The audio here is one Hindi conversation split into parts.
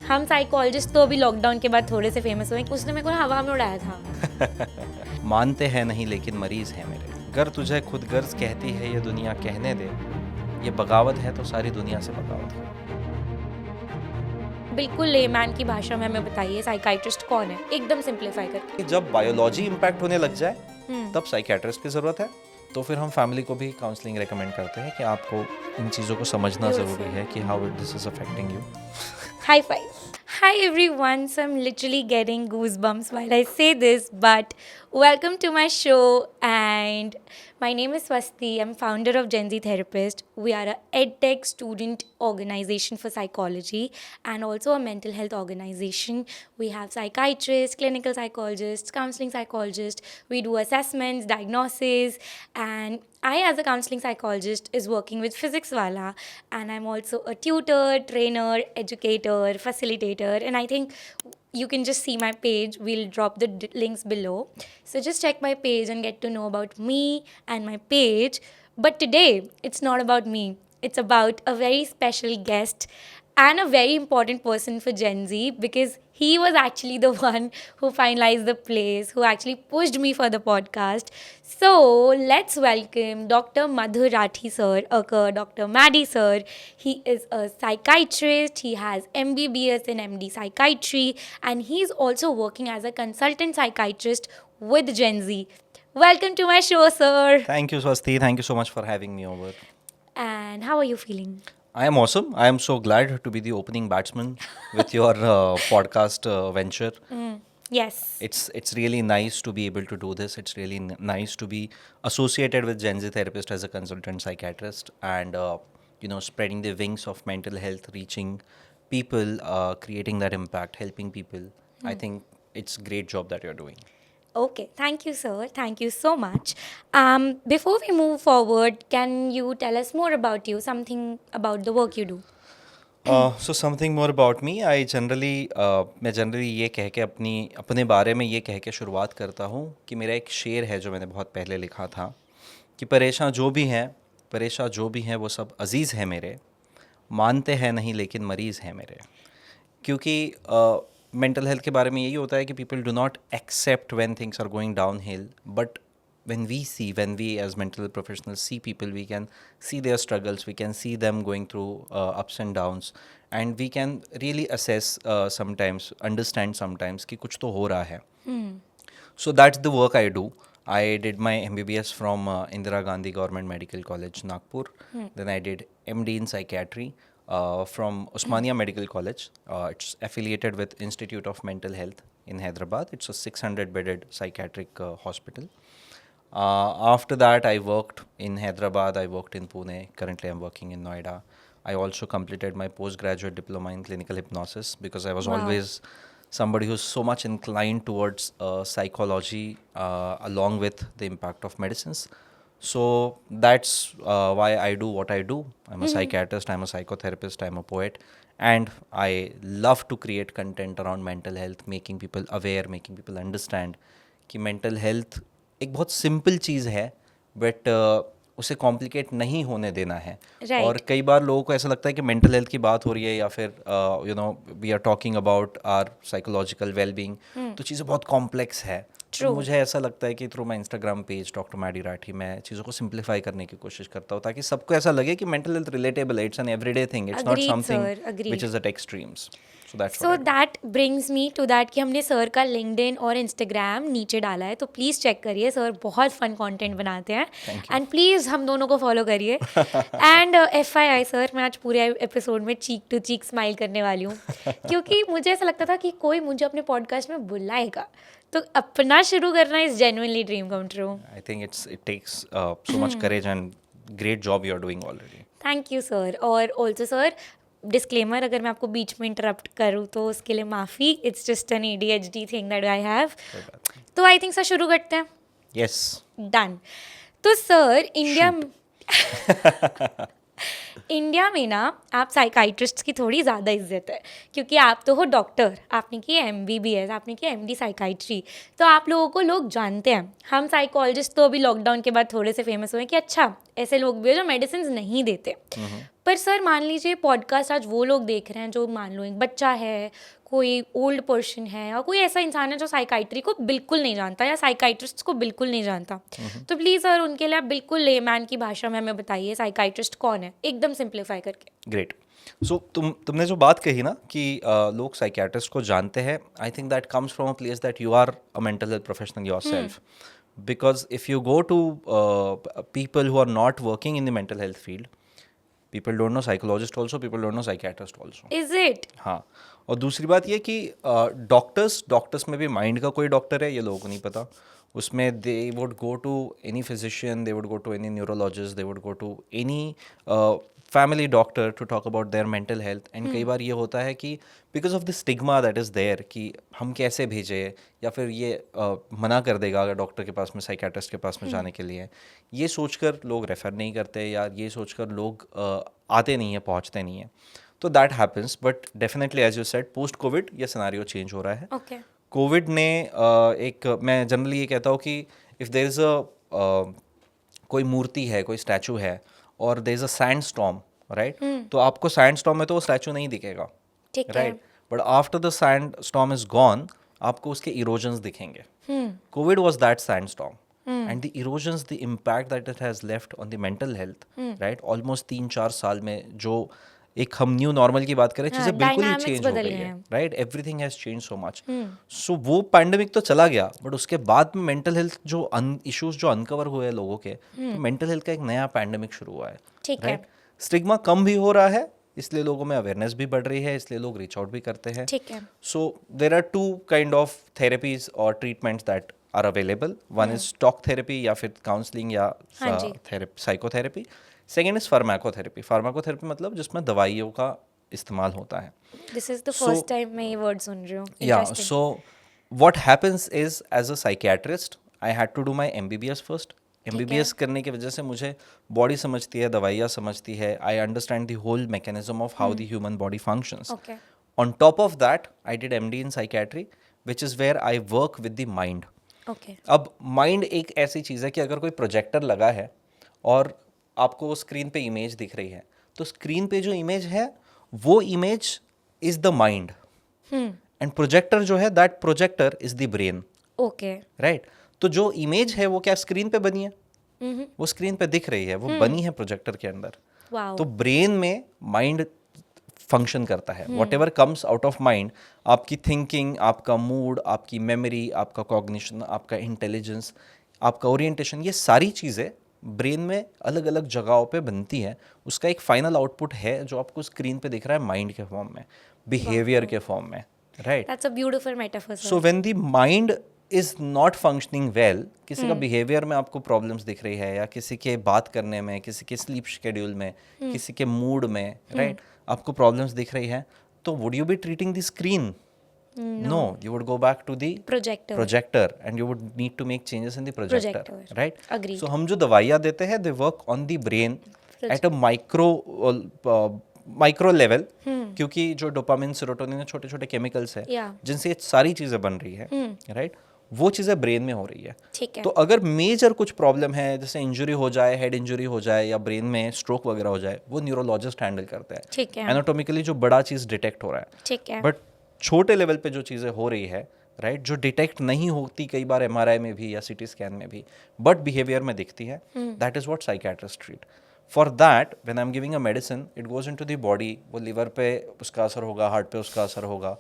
हम साइकोलॉजिस्ट तो अभी लॉकडाउन के बाद थोड़े से फेमस हुए, उसने मेरे को हवा में उड़ाया था। मानते हैं नहीं लेकिन मरीज है मेरे, गर तुझे खुद गर्ज कहती है ये दुनिया कहने दे, ये बगावत है तो सारी दुनिया से बगावत है। बिल्कुल लेमैन की भाषा में हमें बताइए साइकाइट्रिस्ट कौन है, एकदम सिंप्लीफाई करके। जब बायोलॉजी इम्पैक्ट होने लग जाए तब साइकियाट्रिस्ट की ज़रूरत है। तो फिर हम फैमिली को भी काउंसलिंग रेकमेंड करते हैं कि आपको इन चीज़ों को समझना ज़रूरी है कि how this is affecting you. High five. Hi everyone. So I'm literally getting goosebumps while I say this, but welcome to my show. And my name is Swasti. I'm founder of Gen Z Therapist. We are a EdTech student organization for psychology and also a mental health organization. We have psychiatrists, clinical psychologists, counseling psychologists. We do assessments, diagnoses, and I, as a counseling psychologist, is working with Physics Wala, and I'm also a tutor, trainer, educator, facilitator, and I think you can just see my page. We'll drop the links below. So just check my page and get to know about me and my page. But today, it's not about me. It's about a very special guest and a very important person for Gen Z, because he was actually the one who finalized the place, who actually pushed me for the podcast. So let's welcome Dr. Madhur Rathi sir, aka Dr. Maddie sir. He is a psychiatrist. He has MBBS and MD psychiatry, and he's also working as a consultant psychiatrist with Gen Z. Welcome to my show, sir. Thank you, Swasti. Thank you so much for having me over. And how are you feeling? I am awesome. I am so glad to be the opening batsman with your podcast venture. Yes. It's really nice to be able to do this. It's really nice to be associated with Gen Z Therapist as a consultant psychiatrist, and spreading the wings of mental health, reaching people, creating that impact, helping people. I think it's a great job that you're doing. Okay, thank you, sir. Thank you so much. Before we move forward, can you tell us more about you, something about the work you do? So something more about me. I मैं जनरली ये कह के अपने बारे में ये कह के शुरुआत करता हूँ कि मेरा एक शेर है जो मैंने बहुत पहले लिखा था कि परेशान जो भी हैं वो सब अजीज़ है मेरे, मानते हैं नहीं लेकिन मरीज़ है मेरे। क्योंकि मेंटल हेल्थ के बारे में यही होता है कि people do not accept when things are going down hill, but when we as mental professionals see people, we can see their struggles, we can see them going through ups and downs, and we can really assess sometimes, understand sometimes कि कुछ तो हो रहा है. So that's the work I do. I did my MBBS from Indira Gandhi Government Medical College, Nagpur. Then I did MD in psychiatry from Osmania Medical College. It's affiliated with Institute of Mental Health in Hyderabad. It's a 600-bedded psychiatric hospital. After that, I worked in Hyderabad, I worked in Pune. Currently, I'm working in Noida. I also completed my postgraduate diploma in clinical hypnosis because I was always somebody who's so much inclined towards psychology along with the impact of medicines. So that's why I do what I do. I'm a psychiatrist, I'm a psychotherapist, I'm a poet, and I love to create content around mental health, making people aware, making people understand कि mental health एक बहुत सिंपल चीज़ है, बट उसे कॉम्प्लिकेट नहीं होने देना है. Right. और कई बार लोगों को ऐसा लगता है कि मेंटल हेल्थ की बात हो रही है या फिर we are talking about our psychological wellbeing, तो चीज़ें बहुत कॉम्प्लेक्स है. तो मुझे ऐसा लगता है कि through my Instagram page doctor Maddy Rathi मैं चीज़ों को सिंप्लीफाई करने की कोशिश करता हूँ ताकि सबको ऐसा लगे कि मेंटल हेल्थ रिलेटेबल है, it's an everyday thing, it's not something which is at extremes. So that brings me to that कि हमने सर का लिंक्डइन और इंस्टाग्राम नीचे डाला है, तो प्लीज़ चेक करिए. सर बहुत फन कंटेंट बनाते हैं, एंड प्लीज़ हम दोनों को फॉलो करिए. एंड FYI सर, मैं आज पूरे एपिसोड में चीक टू चीक स्माइल करने वाली हूँ क्योंकि मुझे ऐसा लगता था कि कोई मुझे अपने पॉडकास्ट में बुलाएगा, तो अपना शुरू करना is genuinely dream come true. I think it takes so much courage and great job you are doing already. Thank you sir. और ऑल्सो सर, डिस्क्लेमर, अगर मैं आपको बीच में इंटरप्ट करूँ तो उसके लिए माफ़ी. It's just an ADHD thing that I have. तो आई थिंक सर शुरू करते हैं. Yes, done. तो सर इंडिया में ना आप साइकाइट्रिस्ट की थोड़ी ज़्यादा इज्जत है, क्योंकि आप तो हो डॉक्टर, आपने की MBBS, आपने की MD साइकाइट्री, तो आप लोगों को लोग जानते हैं. हम साइकोलॉजिस्ट तो अभी लॉकडाउन के बाद थोड़े से फेमस हुए कि अच्छा ऐसे लोग भी हैं जो मेडिसिन नहीं देते. पर सर मान लीजिए पॉडकास्ट आज वो लोग देख रहे हैं जो मान लो एक बच्चा है, कोई ओल्ड पर्सन है, या कोई ऐसा इंसान है जो साइकाइट्री को बिल्कुल नहीं जानता या साइकाइट्रिस्ट को बिल्कुल नहीं जानता, तो प्लीज़ सर उनके लिए आप बिल्कुल लेमैन की भाषा में हमें बताइए साइकाइट्रिस्ट कौन है, एकदम सिंप्लीफाई करके। ग्रेट। सो तुमने जो बात कही ना कि लोग साइकियाट्रिस्ट को जानते हैं, I think that comes from a place that you are a mental health professional yourself, because if you go to people who are not working in the mental health field, people don't know psychologist also, people don't know psychiatrist also. Is it? हाँ, और दूसरी बात ये कि डॉक्टर्स में भी माइंड का कोई डॉक्टर है ये लोगों को नहीं पता। उसमें they would go to any physician, they would go to any neurologist, they would go to any family doctor to talk about their mental health. And कई बार ये होता है कि because of the stigma that is there कि हम कैसे भेजें, या फिर ये मना कर देगा अगर डॉक्टर के पास में, साइकियाट्रिस्ट के पास में जाने के लिए, ये सोचकर लोग रेफ़र नहीं करते, या ये सोचकर लोग आते नहीं हैं, पहुँचते नहीं हैं। तो that happens, but definitely as you said post covid ये सिनारियो चेंज हो रहा है। ओके। कोविड ने मैं जनरली ये कहता हूँ कि इफ़ देयर इज़ अ कोई मूर्ति है, कोई स्टैचू है, और there is a sand storm, right, तो आपको सैंड स्टॉर्म में तो वो स्टैचू नहीं दिखेगा, ठीक है। Right, but after the sand storm is gone आपको उसके इरोजन्स दिखेंगे। Covid was that sand storm, and the erosions, the impact that it has left on the mental health, right, almost 3-4 साल में जो एक हम न्यू नॉर्मल की बात करें, चीज़ें बिल्कुल ही dynamics चेंज हो बदल गई गए है, हैं। Right, everything has change so much. So वो पैंडेमिक तो चला गया, बट उसके बाद में मेंटल हेल्थ जो इश्यूज जो अनकवर हुए हैं लोगों के, तो मेंटल हेल्थ का एक नया पैंडेमिक शुरू हुआ है, ठीक है। राइट। स्टिग्मा कम भी हो रहा है, इसलिए लोगों में अवेयरनेस भी बढ़ रही है, इसलिए लोग रीच आउट भी करते हैं। ठीक है। So there are two kind of therapies or treatments that are available. One is talk therapy या फिर counseling या हाँ जी। psychotherapy. Second is pharmacotherapy. Pharmacotherapy मतलब जिसमें दवाइयों का इस्तेमाल होता है। This is the So- first time मैं ये वर्ड सुन रही हूँ। Yeah, Interesting. so what happens is as a psychiatrist, I had to do my MBBS first. MBBS करने की वजह से मुझे बॉडी समझती है, दवाइयाँ समझती है, I understand the whole mechanism of how the human body functions. Okay. On top of that, I did MD in psychiatry, which is where I work with the mind. Okay. अब माइंड एक ऐसी चीज़ है कि अगर कोई प्रोजेक्टर लगा है और आपको स्क्रीन पे इमेज दिख रही है, तो स्क्रीन पे जो इमेज है वो image is the mind, and projector जो है that projector is the brain, Okay. Right. तो जो इमेज है वो क्या स्क्रीन पे बनी है, वो स्क्रीन पे दिख रही है, वो बनी है प्रोजेक्टर के अंदर। Wow. तो ब्रेन में माइंड फंक्शन करता है। What ever comes out of mind, आपकी थिंकिंग, आपका मूड, आपकी मेमोरी, आपका कॉग्निशन, आपका इंटेलिजेंस, आपका ओरिएंटेशन, ये सारी चीज़ें ब्रेन में अलग अलग जगहों पे बनती है। उसका एक फाइनल आउटपुट है जो आपको स्क्रीन पे दिख रहा है माइंड के फॉर्म में, बिहेवियर के फॉर्म में, right. That's a beautiful metaphor, sir. So when the mind is not functioning well, किसी का बिहेवियर में आपको प्रॉब्लम्स दिख रही है, या किसी के बात करने में, किसी के स्लीप शेड्यूल में, किसी के मूड में, राइट, आपको प्रॉब्लम्स दिख रही है, तो would you be treating the screen? No, you would go back to the Projector. and you would need to make changes in the projector, Projector. right? Agreed. So हम जो दवाइयाँ देते हैं, they work on the brain at a micro level, क्योंकि जो डोपामिन, सेरोटोनिन, छोटे छोटे केमिकल्स है Yeah. जिनसे ये सारी चीज़ें बन रही है, राइट, वो चीज़ें ब्रेन में हो रही है। ठीक है। तो अगर मेजर कुछ प्रॉब्लम है, जैसे इंजरी हो जाए, हेड इंजरी हो जाए, या ब्रेन में स्ट्रोक वगैरह हो जाए, वो न्यूरोलॉजिस्ट हैंडल करते हैं। ठीक है। एनाटॉमिकली जो बड़ा चीज़ डिटेक्ट हो रहा है, ठीक है। बट छोटे लेवल पे जो चीज़ें हो रही है, राइट, जो डिटेक्ट नहीं होती कई बार एमआरआई में भी या सीटी स्कैन में भी, बट बिहेवियर में दिखती है, that is what psychiatrist treat. For that when I am giving a medicine, it goes into the body, वो लिवर पे उसका असर होगा, हार्ट पे उसका असर होगा,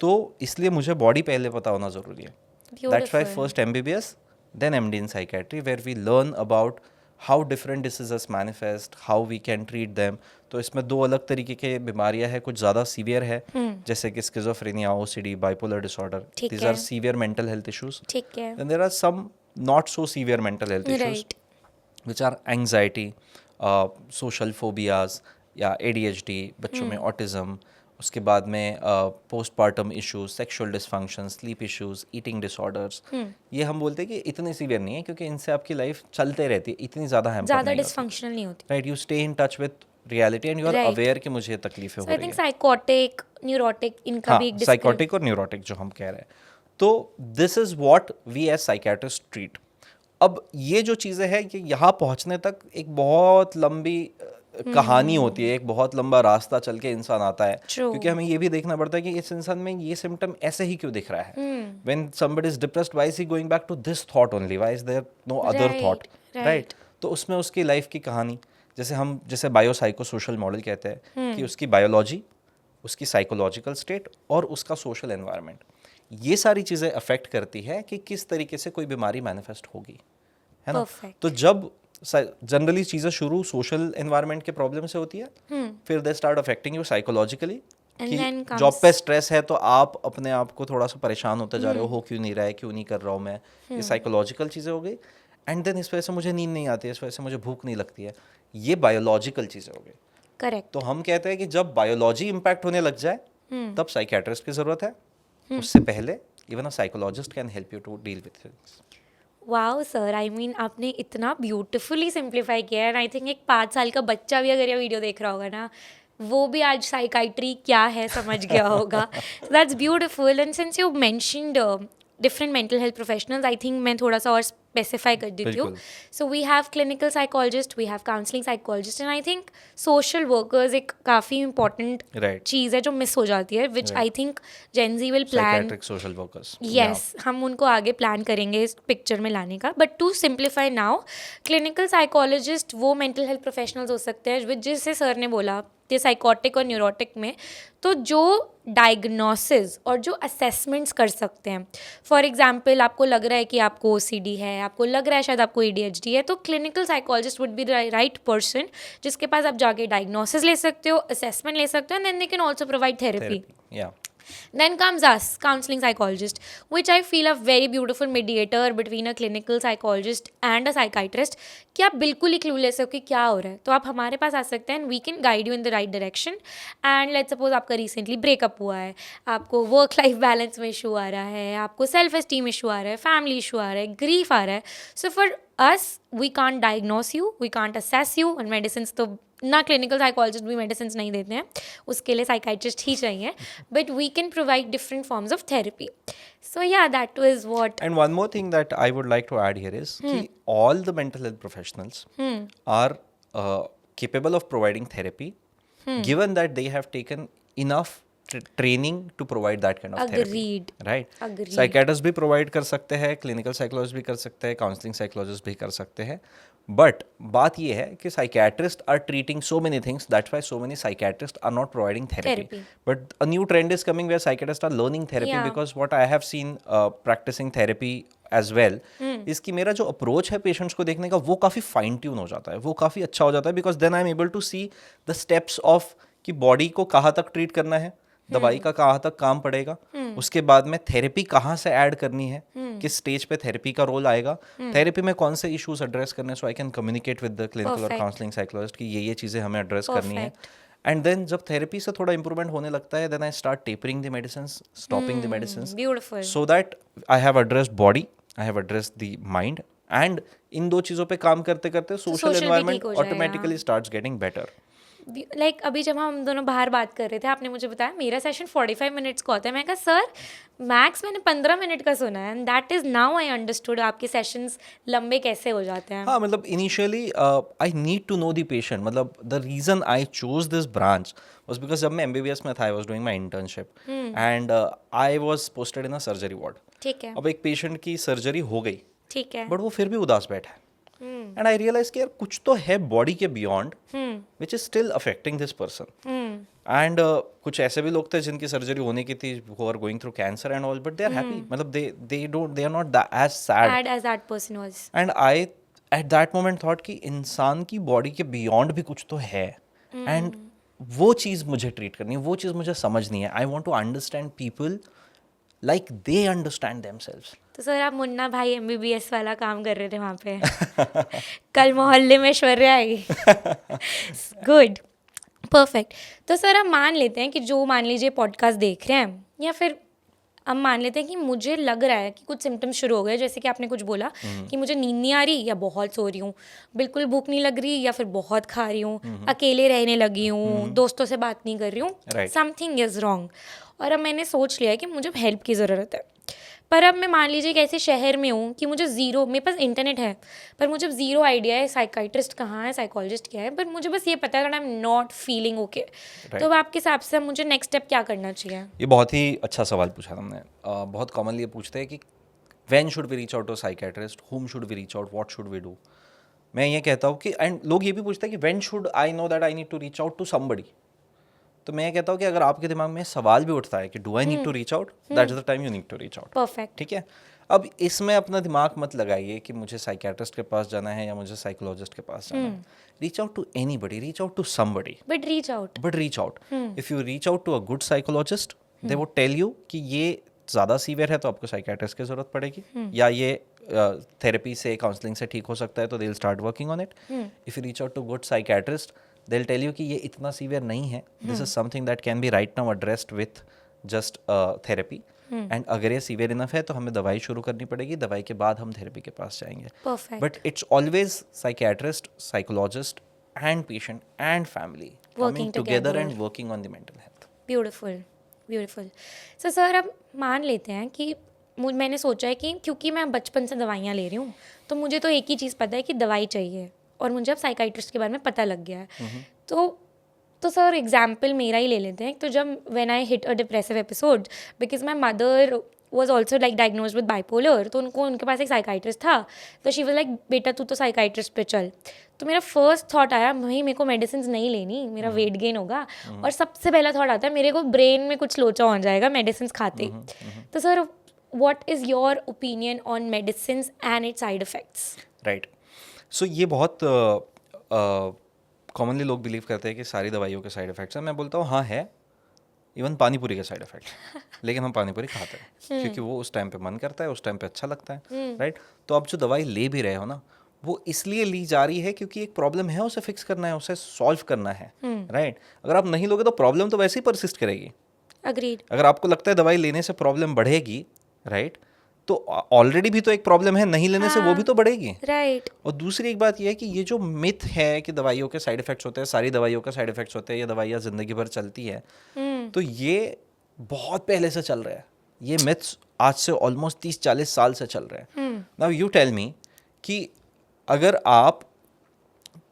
तो इसलिए मुझे बॉडी पहले पता होना ज़रूरी है। That's why first MBBS, then MD in psychiatry, where we learn about how different diseases manifest, how we can treat them. तो इसमें दो अलग तरीके के बीमारियां हैं, कुछ ज़्यादा सीवियर है, जैसे कि स्किज़ोफ्रेनिया, OCD, बाइपोलर डिसऑर्डर, ठीक these है। are severe mental health issues. ठीक है। Then there are some not so severe mental health issues, Right. which are anxiety, social phobias या ADHD, बच्चों में autism, उसके बाद में postpartum issues, sexual dysfunction, sleep issues, eating disorders. ये हम बोलते हैं कि इतने सीवियर नहीं है, क्योंकि इनसे आपकी लाइफ चलते रहती है, इतनी ज़्यादा हैम्पर ज़्यादा नहीं होती, डिसफंक्शनल नहीं होती। Right. You stay in touch with reality and you are Right. Aware कि मुझे ये तकलीफें हो आई रही थिंक है। साइकोटिक, न्यूरोटिक, इनका हाँ, भी एक साइकोटिक और न्यूरोटिक जो हम कह रहे हैं, तो this is what we as psychiatrist treat. अब ये जो चीज़ें हैं कि यहाँ पहुँचने तक एक बहुत लंबी कहानी होती है, एक बहुत लंबा रास्ता चल के इंसान आता है, True. क्योंकि हमें ये भी देखना पड़ता है कि इस इंसान में ये सिम्टम ऐसे ही क्यों दिख रहा है. When somebody is depressed, why is he going back to this thought only? Why is there no other thought? right. तो उसमें उसकी लाइफ की कहानी, जैसे बायो साइको सोशल मॉडल कहते हैं कि उसकी बायोलॉजी, उसकी साइकोलॉजिकल स्टेट और उसका सोशल एनवायरनमेंट, ये सारी चीज़ें अफेक्ट करती है कि किस तरीके से कोई बीमारी मैनिफेस्ट होगी, है ना. Perfect. तो जब जनरली चीज़ें शुरू सोशल एनवायरनमेंट के प्रॉब्लम से होती है, फिर they start affecting you psychologically, And then कि comes- जॉब पे स्ट्रेस है तो आप अपने आप को थोड़ा सा परेशान होते जा रहे हो क्यों नहीं रहा है, क्यों नहीं कर रहा हूँ मैं, ये साइकोलॉजिकल चीज़ें हो गई. एंड देन इस वजह से मुझे नींद नहीं आती है, इस वजह से मुझे भूख नहीं लगती है, ये बायोलॉजिकल चीज़ें हो गई. करेक्ट. तो हम कहते हैं कि जब बायोलॉजी इम्पैक्ट होने लग जाए तब साइकियाट्रिस्ट की ज़रूरत है. उससे पहले even a psychologist can help you to deal with things. Wow sir, I mean आपने इतना ब्यूटिफुली सिंप्लीफाई किया है. एंड आई थिंक एक 5 साल का बच्चा भी अगर ये वीडियो देख रहा होगा ना, वो भी आज साइकाइट्री क्या है समझ गया होगा. That's beautiful. And since you mentioned different mental health professionals, I think मैं थोड़ा सा और स्पेसिफाई कर देती हूँ. बिल्कुल. So we have clinical psychologist, we have counselling psychologist, and I think social workers एक काफ़ी इंपॉर्टेंट राइट. चीज़ है जो मिस हो जाती है, which I think Gen Z will plan. Psychiatric social workers. Yes, हम उनको आगे प्लान करेंगे इस पिक्चर में लाने का. But to simplify now, clinical psychologist वो मेंटल हेल्थ प्रोफेशनल्स हो सकते हैं विच, जैसे सर ने बोला कि साइकोटिक और न्यूरोटिक में, तो जो डायग्नोसिस और जो असेसमेंट्स कर सकते हैं. फॉर एग्जांपल, आपको लग रहा है कि आपको OCD है, आपको लग रहा है शायद आपको ADHD है, तो clinical psychologist would be the right person जिसके पास आप जाके डायग्नोसिस ले सकते हो, असेसमेंट ले सकते हो, and then they can also provide therapy. Yeah. Then comes us, counseling psychologist, which I feel a very beautiful mediator between a clinical psychologist and a psychiatrist. कि आप बिल्कुल ही क्लूलेस हो कि क्या हो रहा है, तो आप हमारे पास आ सकते हैं. We can guide you in the right direction. And let's suppose आपका रिसेंटली ब्रेकअप हुआ है, आपको वर्क लाइफ बैलेंस में इशू आ रहा है, आपको सेल्फ एस्टीम इशू आ रहा है, फैमिली इशू आ रहा है, ग्रीफ आ रहा है. So for us we can't diagnose you, we can't assess you. और मेडिसिन तो ना, क्लिनिकल साइकोलॉजिस्ट भी मेडिसिन नहीं देते हैं, उसके लिए साइकाइट्रिस्ट ही चाहिए. But we can provide different forms of therapy. So yeah, that was what. And one more thing that I would like to add here is कि all the mental health professionals are capable of providing therapy, given that they have taken enough training to provide that kind of therapy. Agreed. Right? Agreed. Psychiatrist भी provide कर सकते हैं, clinical psychologist भी कर सकते हैं, counseling psychologist भी कर सकते हैं. But बात ये है कि psychiatrists are treating so many things. That's why so many psychiatrists are not providing therapy. But a new trend is coming where psychiatrists are learning therapy. Yeah. Because what I have seen practicing therapy as well is कि मेरा जो अप्रोच है पेशेंट्स को देखने का वो काफ़ी फाइन ट्यून हो जाता है, वो काफ़ी अच्छा हो जाता है. Because then I am able to see the steps of कि बॉडी को कहाँ तक ट्रीट करना है, दवाई का कहाँ तक काम पड़ेगा, उसके बाद में थेरेपी कहाँ से ऐड करनी है, किस स्टेज पे थेरेपी का रोल आएगा, थेरेपी में कौन से इश्यूज एड्रेस करने, so I can communicate with the clinical और काउंसलिंग साइकोलॉजिस्ट कि ये चीज़ें हमें एड्रेस करनी है. एंड देन जब थेरेपी से थोड़ा इंप्रूवमेंट होने लगता है, then I start tapering the medicine, stopping the medicine, beautiful. So that I have addressed body, I have addressed the mind. And in दो चीज़ों पे काम करते करते सोशल social भी एनवायरनमेंट ठीक हो जाएगा. Automatically starts getting better. Like अभी जब हम दोनों बाहर बात कर रहे थे, आपने मुझे बताया मेरा सेशन 45 मिनट्स का होता है. मैं कहा सर मैक्स मैंने 15 मिनट का सुना है. And that is now I understood आपके सेशंस लंबे कैसे हो जाते हैं. हाँ, मतलब initially I need to know the patient. मतलब the reason I chose this branch was because जब मैं MBBS में था, I was doing my internship and I was posted in a surgery ward. ठीक है. अब एक पेशेंट की सर्जरी हो गई, ठीक है. बट वो फिर भी उदास बैठा है. एंड आई रियलाइज कि यार कुछ तो है बॉडी के beyond which is still affecting this person. And कुछ ऐसे भी लोग थे जिनकी सर्जरी होने की थी, who are going through cancer and all, but they are happy. मतलब they are not as sad as that person was. And I at that moment thought कि इंसान की बॉडी के बियॉन्ड भी कुछ तो है. एंड वो चीज़ मुझे ट्रीट करनी है, वो चीज़ मुझे समझनी है. I want to understand people like they understand themselves. तो सर आप मुन्ना भाई MBBS वाला काम कर रहे थे वहाँ पे. कल मोहल्ले में ऐश्वर्या आई. Good, perfect. तो सर हम मान लेते हैं कि जो मान लीजिए पॉडकास्ट देख रहे हैं, या फिर हम मान लेते हैं कि मुझे लग रहा है कि कुछ सिम्टम्स शुरू हो गए, जैसे कि आपने कुछ बोला कि मुझे नींद नहीं आ रही, या बहुत सो रही हूँ, बिल्कुल भूख नहीं लग रही, या फिर बहुत खा रही हूँ, अकेले रहने लगी हूँ, दोस्तों से बात नहीं कर रही हूँ, समथिंग इज़ रॉन्ग. और अब मैंने सोच लिया है कि मुझे हेल्प की ज़रूरत है. पर अब मैं मान लीजिए एक ऐसे शहर में हूँ कि मुझे ज़ीरो, मेरे पास इंटरनेट है पर मुझे ज़ीरो आइडिया है साइकाइट्रिस्ट कहाँ है, साइकोलॉजिस्ट क्या है, पर मुझे बस ये पता है that I am not feeling okay. तो अब आपके हिसाब से मुझे नेक्स्ट स्टेप क्या करना चाहिए? ये बहुत ही अच्छा सवाल पूछा तुमने। बहुत कॉमनली ये पूछते हैं कि when should we reach out to psychiatrist, whom should we reach out, what should we do. मैं ये कहता हूँ कि, एंड लोग ये भी पूछते हैं कि when should I know that I need to reach out to somebody. तो मैं ये कहता हूँ कि अगर आपके दिमाग में सवाल भी उठता है कि do I need to reach out, that is the time you need to reach out. Perfect. ठीक है। अब इसमें अपना दिमाग मत लगाइए कि मुझे साइकेट्रिस्ट के पास जाना है या मुझे साइकोलॉजिस्ट के पास जाना है। Reach out to anybody, reach out to somebody, but reach out. But reach out. If you reach out to a good psychologist, they वो टेल यू कि ये ज़्यादा सीवियर है तो आपको साइकेट्रिस्ट की ज़रूरत पड़ेगी, या ये थेरेपी से, काउंसलिंग से ठीक हो सकता है, तो they will start working on it. If you reach out to good psychiatrist, they will tell you कि ये इतना सीवियर नहीं है, this is something that can be right now addressed with just therapy, and अगर ये सीवियर इनफ है तो हमें दवाई शुरू करनी पड़ेगी, दवाई के बाद हम थेरेपी के पास जाएंगे। Perfect. But it's always psychiatrist, psychologist and patient and family Working coming together together. and working on the mental health. Beautiful, beautiful. So sir अब मान लेते हैं कि मैंने सोचा है कि क्योंकि मैं बचपन से दवाइयाँ ले रही हूँ तो मुझे तो एक ही चीज़ पता है कि दवाई चाहिए, और मुझे अब साइकाइट्रिस्ट के बारे में पता लग गया है। तो सर एग्जाम्पल मेरा ही ले लेते हैं। तो जब when I hit a depressive episode, because my mother was also like diagnose with bipolar, तो उनके पास एक साइकाइट्रिस्ट था, तो शी वॉज लाइक बेटा तू तो साइकाइट्रिस्ट पे चल। तो मेरा फर्स्ट थॉट आया भाई मेरे को मेडिसिन नहीं लेनी, मेरा वेट गेन होगा, और सबसे पहला थॉट आता है मेरे को ब्रेन में कुछ लोचा हो जाएगा मेडिसिन खाते ही। तो sir what is your opinion on medicine and its side effects? Right. So ये बहुत कॉमनली लोग बिलीव करते हैं कि सारी दवाइयों के साइड इफेक्ट्स हैं। मैं बोलता हूँ हाँ है, इवन पानीपुरी के साइड इफेक्ट लेकिन हम पानीपुरी खाते हैं क्योंकि वो उस टाइम पे मन करता है, उस टाइम पे अच्छा लगता है, राइट। तो आप जो दवाई ले भी रहे हो ना, वो इसलिए ली जा रही है क्योंकि एक प्रॉब्लम है, उसे फिक्स करना है, उसे सॉल्व करना है, राइट। अगर आप नहीं लोगे तो प्रॉब्लम तो वैसे ही परसिस्ट करेगी। अग्रीड। अगर आपको लगता है दवाई लेने से प्रॉब्लम बढ़ेगी, राइट, तो ऑलरेडी भी तो एक प्रॉब्लम है, नहीं लेने से वो भी तो बढ़ेगी, राइट। और दूसरी एक बात यह है कि ये जो मिथ है कि दवाइयों के साइड इफेक्ट्स होते हैं, सारी दवाइयों के साइड इफेक्ट्स होते हैं, ये दवाइयाँ जिंदगी भर चलती है, तो ये बहुत पहले से चल रहा है। ये मिथ्स आज से ऑलमोस्ट 30-40 साल से चल रहे हैं। नाउ यू टेल मी कि अगर आप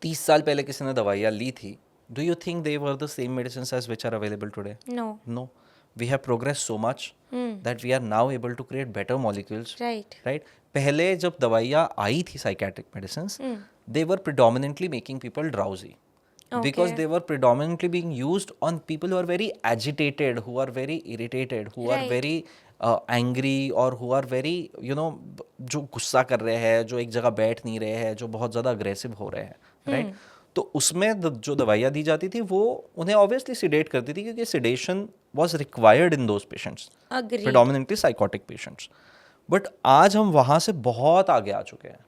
30 साल पहले किसी ने दवाइयाँ ली थी, do you think they were the same medicine as which are available today? No. No. We have progressed so much that we are now able to create better molecules. Right. पहले जब दवाइयाँ आई थी psychiatric medicines, they were predominantly making people drowsy. Because they were predominantly being used on people who are very agitated, who are very irritated, who are very angry, और who are very, you know, जो गुस्सा कर रहे हैं, जो एक जगह बैठ नहीं रहे हैं, जो बहुत ज़्यादा अग्रेसिव हो रहे हैं, राइट। तो उसमें जो दवाइयाँ दी जाती थी वो उन्हें ऑब्वियसली सिडेट करती थी क्योंकि sedation was required in those patients, Agreed. predominantly psychotic patients. But आज हम वहाँ से बहुत आगे आ चुके हैं।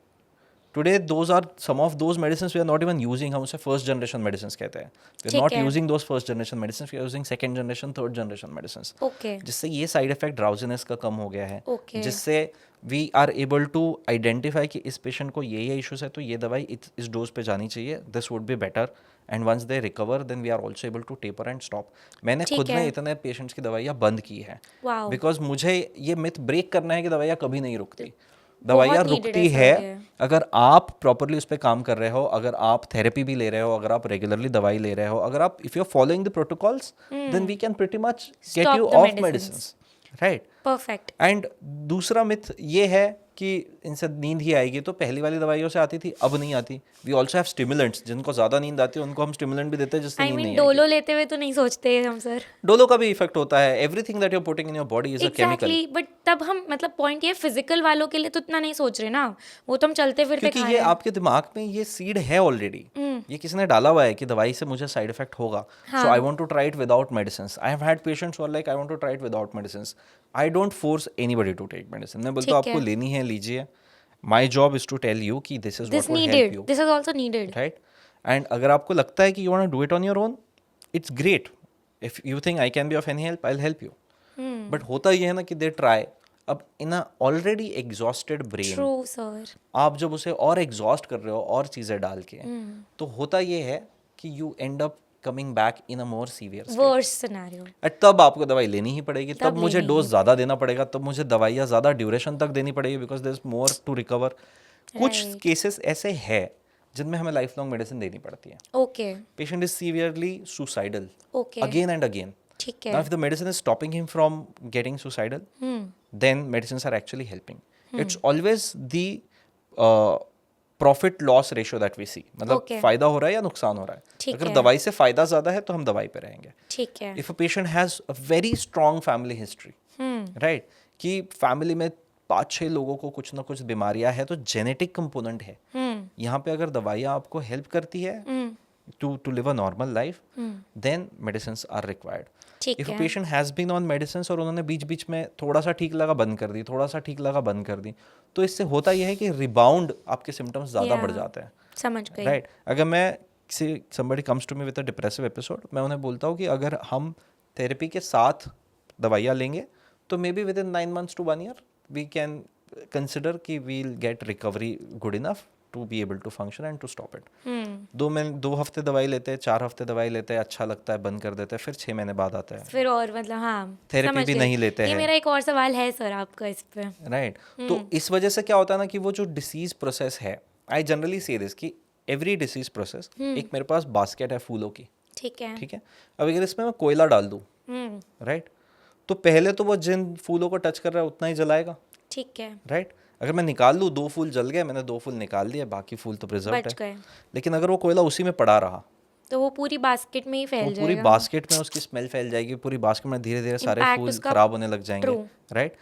Today those are some of those medicines we are not even using. हम उसे first generation medicines कहते हैं। We are not using those first generation medicines. We are using second generation, third generation medicines. Okay. जिससे ये side effect drowsiness का कम हो गया है। Okay. जिससे we are able to identify कि इस patient को ये issues है तो ये दवाई इस dose पे जानी चाहिए. This would be better. And once they recover, then we are also able to taper and stop. मैंने खुद ने इतने पेशेंट्स की दवाइयाँ बंद की है, बिकॉज मुझे ये मिथ ब्रेक करना है कि दवाइयाँ कभी नहीं रुकती। दवाइयाँ रुकती है अगर आप प्रॉपरली उस पर काम कर रहे हो, अगर आप थेरेपी भी ले रहे हो, अगर आप रेगुलरली दवाई ले रहे हो, अगर आप if you are following the protocols, then we can pretty much get you off medicines, right. Perfect. And दूसरा मिथ ये है कि इनसे नींद ही आएगी, तो पहली वाली दवाइयों से आती थी, अब नहीं आती। वी ऑल्सो हैव स्टिमुलेंट्स, जिनको ज़्यादा नींद आती है उनको हम स्टिमुलेंट भी देते हैं जिससे नींद नहीं आएगी। डोलो लेते हुए तो नहीं सोचते हम सर, डोलो का भी इफेक्ट होता है। Everything that you are putting in your body is a chemical. But तब हम मतलब पॉइंट ये फिजिकल वालों के लिए तो इतना नहीं सोच रहे ना, वो तो हम चलते फिरते क्योंकि ये आपके दिमाग में ये सीड है ऑलरेडी, ये किसी ने डाला हुआ है कि दवाई से मुझे साइड इफेक्ट होगा, so I want to try it without medicines. I have had patients who are like I want to try it without medicines. I don't force anybody to take medicine. मैं बोलता हूं आपको लेनी है लीजिए। My job is to tell you कि this is what will help you. This is also needed. Right? And अगर आपको लगता है कि you want to do it on your own, it's great. If you think I can be of any help, I'll help you. But होता ये है ना कि they try. अब in a already exhausted brain, True, sir. आप जब उसे और exhaust कर रहे हो और चीज़ें डाल के, तो होता ये है कि you end up coming back in a more severe worst scenario. तब आपको दवाई लेनी ही पड़ेगी, तब मुझे लेनी डोज ज़्यादा देना पड़ेगा, तब मुझे दवाइयाँ ज़्यादा ड्यूरेशन तक देनी पड़ेगी because there is more to recover. कुछ केसेस ऐसे हैं जिनमें हमें लाइफ लॉन्ग मेडिसिन देनी पड़ती है. Okay. Patient is severely suicidal okay. again and again. ठीक Now, है. if the medicine is stopping him from getting suicidal, then medicines are actually helping. It's always the profit loss ratio that we see. मतलब Okay. फायदा हो रहा है या नुकसान हो रहा है. ठीक अगर है. दवाई से फायदा ज्यादा है तो हम दवाई पे रहेंगे. ठीक है. If a patient has a very strong family history, right, कि फैमिली में 5-6 लोगों को कुछ ना कुछ बीमारियां है तो जेनेटिक कंपोनेंट है. यहाँ पे अगर दवाइयाँ आपको हेल्प करती है to live a normal life, then medicines are required. ठीक If a है. patient has been on medicines और उन्होंने बीच बीच में थोड़ा सा ठीक लगा बंद कर दी, थोड़ा सा ठीक लगा बंद कर दी, तो इससे होता यह है कि रिबाउंड आपके सिम्टम्स ज़्यादा बढ़ जाते हैं. समझ गई. राइट. अगर मैं somebody comes to me with a depressive episode, मैं उन्हें बोलता हूँ कि अगर हम थेरेपी के साथ दवाइयाँ लेंगे तो may be within 9 months to 1 year we can consider कि we'll get recovery good enough to be able to function and to stop it. 2 हफ्ते दवाई लेते हैं, 4 हफ्ते दवाई लेते हैं, अच्छा लगता है, बंद कर देते हैं, फिर 6 महीने बाद आता है. फिर और मतलब हाँ. थेरेपी समझ भी गई. नहीं लेते ये हैं. मेरा एक और सवाल है सर आपका इस पे. राइट. तो इस वजह से क्या होता है ना कि वो जो डिसीज प्रोसेस है, आई जनरली से दिस कि एवरी डिसीज प्रोसेस, एक मेरे पास बास्केट है फूलों की. ठीक है. ठीक है. अब अगर इसमें मैं कोयला डाल दूं, राइट, तो पहले तो वो जिन फूलों को टच कर रहा है उतना ही जलाएगा. ठीक है. राइट. अगर मैं निकाल लूँ, 2 फूल जल गए, मैंने 2 फूल निकाल दिए, बाकी फूल तो प्रिजर्व बच है. गए. लेकिन अगर वो कोयला उसी में पड़ा रहा तो वो पूरी बास्केट में ही तो फैल पूरी जाएगा. बास्केट में उसकी स्मेल फैल जाएगी, पूरी बास्केट में धीरे धीरे सारे Impact फूल उसका- खराब होने लग जाएंगे. True. Right.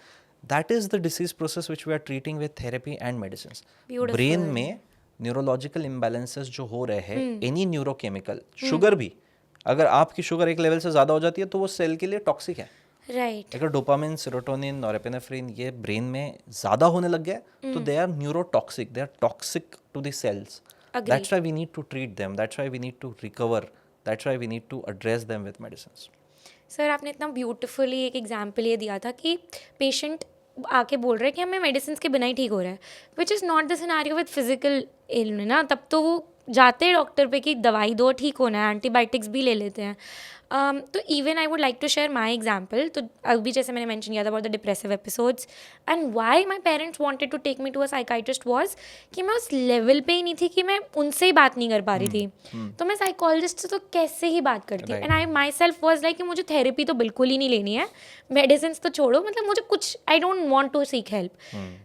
That is the disease process which we are treating with therapy and medicine. Beautiful. Brain में न्यूरोलॉजिकल इम्बैलेंसेस जो हो रहे हैं, एनी न्यूरोकेमिकल, शुगर भी, अगर आपकी शुगर एक लेवल से ज़्यादा हो जाती है तो वो सेल के लिए टॉक्सिक है. राइट. अगर डोपामिन, सेरोटोनिन, नॉरेपेनेफ्रिन ये ब्रेन में ज़्यादा होने लग गया तो they are neurotoxic, they are toxic to the cells. Agreed. That's why we need to treat them, that's why we need to recover, that's why we need to address them with medicines. Sir आपने इतना ब्यूटीफुली एक एग्जाम्पल ये दिया था कि पेशेंट आके बोल रहे हैं कि हमें मेडिसिन के बिना ही ठीक हो रहा है, which is not the scenario with physical illness ना. तब तो वो जाते हैं डॉक्टर पे कि दवाई दो, ठीक होना है, एंटीबायोटिक्स भी ले लेते हैं. तो even I would like to share my example. तो अभी जैसे मैंने मेंशन किया था about the depressive episodes and why my parents wanted to take me to a psychiatrist was कि मैं उस लेवल पे ही नहीं थी कि मैं उनसे ही बात नहीं कर पा रही थी. तो मैं साइकोलॉजिस्ट से तो कैसे ही बात करती. Right. And I my self was like कि मुझे थेरेपी तो बिल्कुल ही नहीं लेनी है, मेडिसिन तो छोड़ो, मतलब मुझे कुछ I don't want to seek help.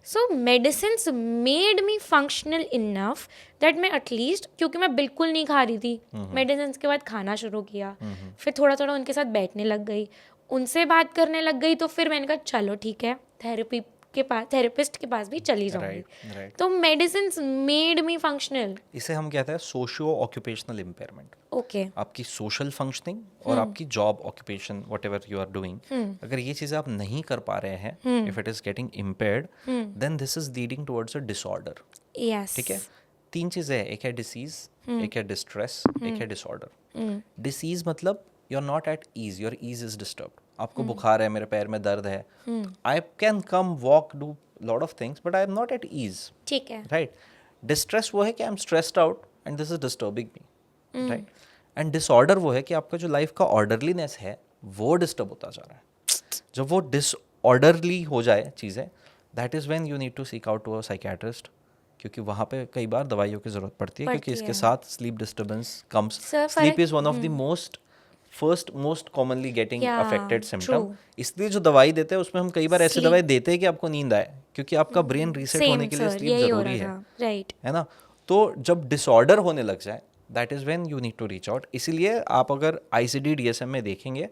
So medicine made me functional enough that मैं एटलीस्ट, क्योंकि मैं बिल्कुल नहीं खा रही थी, मेडिसिन के बाद खाना शुरू किया, फिर थोड़ा थोड़ा उनके साथ बैठने लग गई, उनसे बात करने लग गई. तो फिर मैंने कहा चलो ठीक है, थेरेपी के पास, थेरेपिस्ट के पास भी चली जाऊंगी. राइट. तो मेडिसिन मेड मी फंक्शनल. इसे हम कहते हैं सोशियो ऑक्यूपेशनल इम्पेयरमेंट. ओके. आपकी सोशल फंक्शनिंग और आपकी job occupation whatever you are doing, अगर ये चीज़ें आप नहीं कर पा रहे हैं, if it is getting impaired, then this is leading towards a disorder. Yes. ठीक है. 3 चीज़ें हैं, एक है डिसीज, एक है डिस्ट्रेस, एक है डिसऑर्डर. डिसीज मतलब you are not at ease, your ease is disturbed. आपको बुखार है, मेरे पैर में दर्द है, I can come walk, do lot of things, but I am not at ease. ठीक है. राइट. डिस्ट्रेस वो है कि I am stressed out and this is disturbing me. Right. And disorder वो है कि आपका जो लाइफ का ऑर्डरलीनेस है वो डिस्टर्ब होता जा रहा है. जब वो डिसऑर्डरली हो जाए चीज़ें, that is when you need to seek out to a psychiatrist, क्योंकि वहाँ पे कई बार दवाइयों की ज़रूरत पड़ती है, क्योंकि इसके साथ sleep disturbance comes. Sleep is one of the most commonly getting affected symptom. इसलिए जो दवाई देते हैं उसमें हम कई बार ऐसी दवाई देते हैं कि आपको नींद आए, क्योंकि आपका ब्रेन रीसेट होने के लिए स्लीप जरूरी है. राइट. है ना. तो जब डिसऑर्डर होने लग जाए, that is when you need to reach out. इसीलिए आप अगर ICD DSM में देखेंगे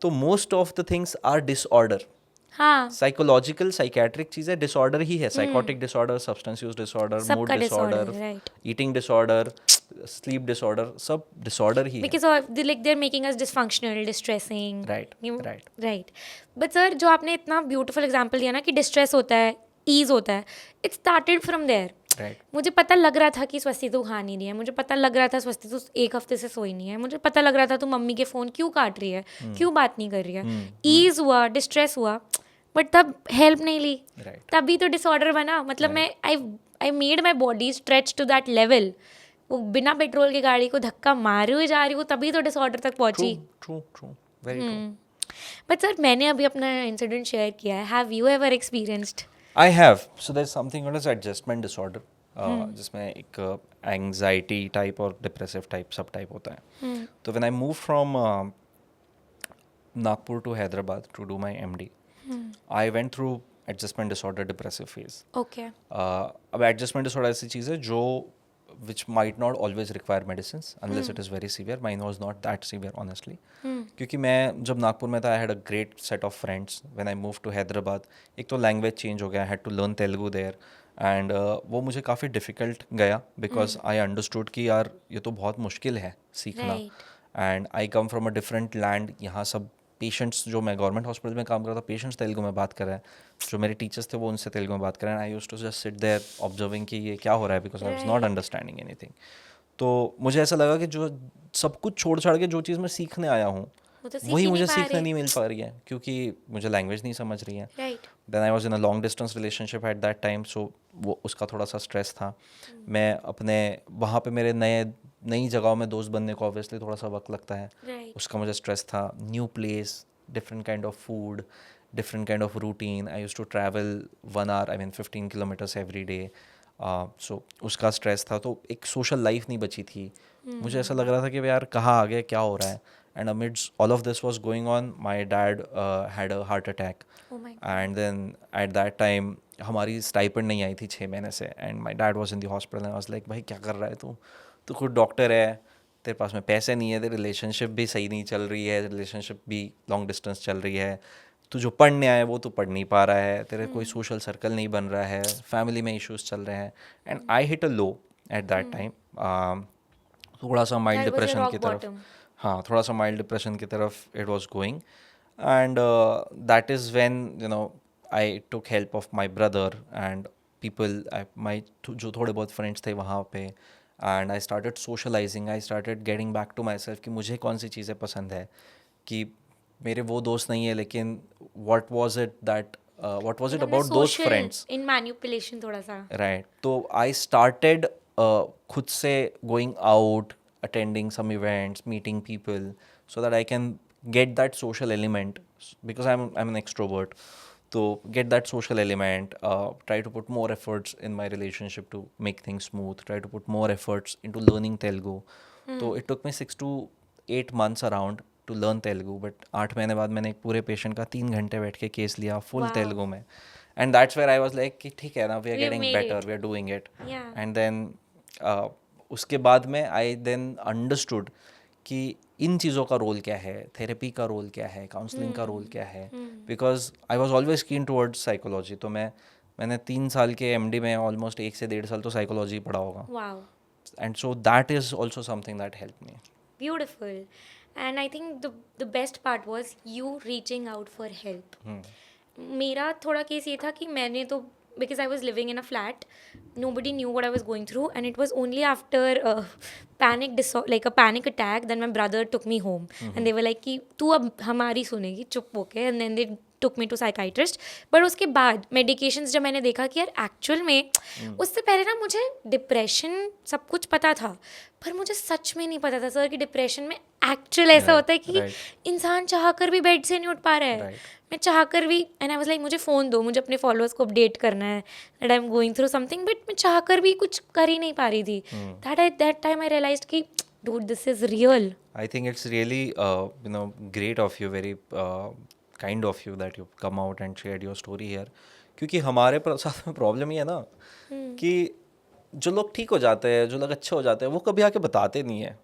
तो most of the things are disorder. हाँ. साइकोलॉजिकल साइकेट्रिक चीज़ें डिसऑर्डर ही है. Psychotic disorder, substance use disorder, mood disorder, right. Eating disorder, sleep disorder, सब डिसऑर्डर ही है. Because of like they're making us dysfunctional, distressing. Right, You- right. Right. But sir, जो आपने इतना ब्यूटीफुल एग्जांपल दिया ना कि डिस्ट्रेस होता है, ईज होता है, it started from there. Right. मुझे पता लग रहा था कि स्वस्ति तू खा नहीं रही है, मुझे पता लग रहा था स्वस्ति तू 1 हफ्ते से सोई नहीं है, मुझे पता लग रहा था तू मम्मी के फ़ोन क्यों काट रही है, क्यों बात नहीं कर रही है. ईज हुआ, डिस्ट्रेस हुआ, बट तब हेल्प नहीं ली. Right. तभी तो डिसऑर्डर बना. मतलब मैं I made my body stretch to that level वो बिना पेट्रोल की गाड़ी को धक्का मारे हुए जा रही हूँ, तभी तो डिसऑर्डर तक पहुंची. True very true. But sir मैंने अभी अपना इंसिडेंट शेयर किया है. Have you ever experienced? I have. So there is something called as adjustment disorder, जिसमें एक एंग्जाइटी टाइप और डिप्रेसिव टाइप सब टाइप होता है. तो when I move from Nagpur to Hyderabad to do my MD, I went through adjustment disorder depressive phase. Okay. अब एडजस्टमेंट डिसऑर्डर ऐसी चीज़ है जो which might not always require medicines unless it is very severe. Mine was not that severe honestly. क्योंकि मैं जब नागपुर में था, I had a great set of friends. When I moved to Hyderabad, एक तो लैंग्वेज चेंज हो गया, I had to learn Telugu there. And वो मुझे काफ़ी डिफ़िकल्ट गया बिकॉज आई अंडरस्टूड कि यार ये तो बहुत मुश्किल है सीखना. And I come from a different land. यहाँ सब पेशेंट्स, जो मैं गवर्नमेंट हॉस्पिटल में काम करता था, पेशेंट्स तेलुगु में बात कर रहे हैं. जो मेरे टीचर्स थे वो उनसे तेलुगु में बात कर रहे हैं. I used to just sit there observing कि ये क्या हो रहा है, because I was not understanding anything. तो मुझे ऐसा लगा कि जो सब कुछ छोड़ छाड़ के जो चीज़ मैं सीखने आया हूँ वही मुझे सीखने नहीं मिल पा रही है, क्योंकि मुझे लैंग्वेज नहीं समझ रही है. Then I was in a long distance relationship at that time, so वो उसका थोड़ा सा स्ट्रेस था. मैं अपने वहाँ पे मेरे नई जगहों में दोस्त बनने को ऑब्वियसली थोड़ा सा वक्त लगता है. उसका मुझे स्ट्रेस था. New place, different kind of food, different kind of routine. I used to travel 1 hour, I mean 15 kilometers every day. So उसका स्ट्रेस था. तो एक सोशल लाइफ नहीं बची थी. मुझे ऐसा लग रहा था कि यार कहाँ आ गए, क्या हो रहा है. And amidst all of this was going on, my dad had a heart attack. And then at that time हमारी स्टाइपेंड नहीं आई थी 6 महीने से. And my dad was in the hospital and I was like, भाई क्या कर रहा है तू? तू खुद डॉक्टर है, तेरे पास में पैसे नहीं है, तेरी रिलेशनशिप भी सही नहीं चल रही है, रिलेशनशिप भी लॉन्ग डिस्टेंस चल रही है, तू जो पढ़ने आया है वो तू पढ़ नहीं पा रहा है, तेरे कोई सोशल सर्कल नहीं बन रहा है, फैमिली में इश्यूज चल रहे हैं. And I hit a low eight that time. थोड़ा सा माइल्ड डिप्रेशन की तरफ, हाँ थोड़ा सा माइल्ड डिप्रेशन की तरफ it was going. And that is when you know I took help of my brother and people, my जो थोड़े बहुत फ्रेंड्स थे वहाँ पे. And I started socialising, I started getting back to my self कि मुझे कौन सी चीज़ें पसंद है, कि मेरे वो दोस्त नहीं है, लेकिन what was it about those friends in manipulation थोड़ा सा. right. तो I started खुद से going out, attending some events, meeting people, so that I can get that social element, because I'm an extrovert. So get that social element, try to put more efforts in my relationship to make things smooth, try to put more efforts into learning Telugu. So it took me 6 to 8 months around to learn Telugu, but 8 महीने बाद मैंने एक पूरे पेशेंट का 3 घंटे बैठ के केस लिया फुल तेलुगु में. And that's where I was like कि ठीक है ना, we are getting better, we are doing it. And then उसके बाद में आई देन अंडरस्टूड कि इन चीज़ों का रोल क्या है, थेरेपी का रोल क्या है, काउंसलिंग का रोल क्या है, बिकॉज आई वॉज ऑलवेज कीन टुवर्ड्स साइकोलॉजी. तो मैंने 3 साल के MD में ऑलमोस्ट 1 से 1.5 साल तो साइकोलॉजी पढ़ा होगा. And so that is also something that help me. Beautiful. And I think the best part was you reaching out for help. मेरा थोड़ा केस ये था कि मैंने तो, because I was living in a flat, nobody knew what I was going through, and it was only after a panic attack, then my brother took me home. And they were like कि तू अब हमारी सुनेगी चुप होके, and then they took me to psychiatrist. But उसके बाद मेडिकेशंस जब मैंने देखा कि यार एक्चुअल में उससे पहले ना मुझे डिप्रेशन सब कुछ पता था, पर मुझे सच में नहीं पता था सर कि डिप्रेशन में एक्चुअल ऐसा होता है कि इंसान चाह कर भी बेड से नहीं उठ पा रहा है. मैं चाह कर भी, एंड आई वाज लाइक मुझे फ़ोन दो, मुझे अपने फॉलोअर्स को अपडेट करना है that I am going through something, but मैं चाह कर भी कुछ कर ही नहीं पा रही थी. दैट टाइम आई रियलाइज्ड कि dude, this is real. I think it's really great of you, very kind of you that you've come out and shared your story here. क्योंकि हमारे साथ में प्रॉब्लम ये है ना कि जो लोग ठीक हो जाते हैं, जो लोग अच्छे हो जाते हैं, वो कभी आके बताते नहीं है.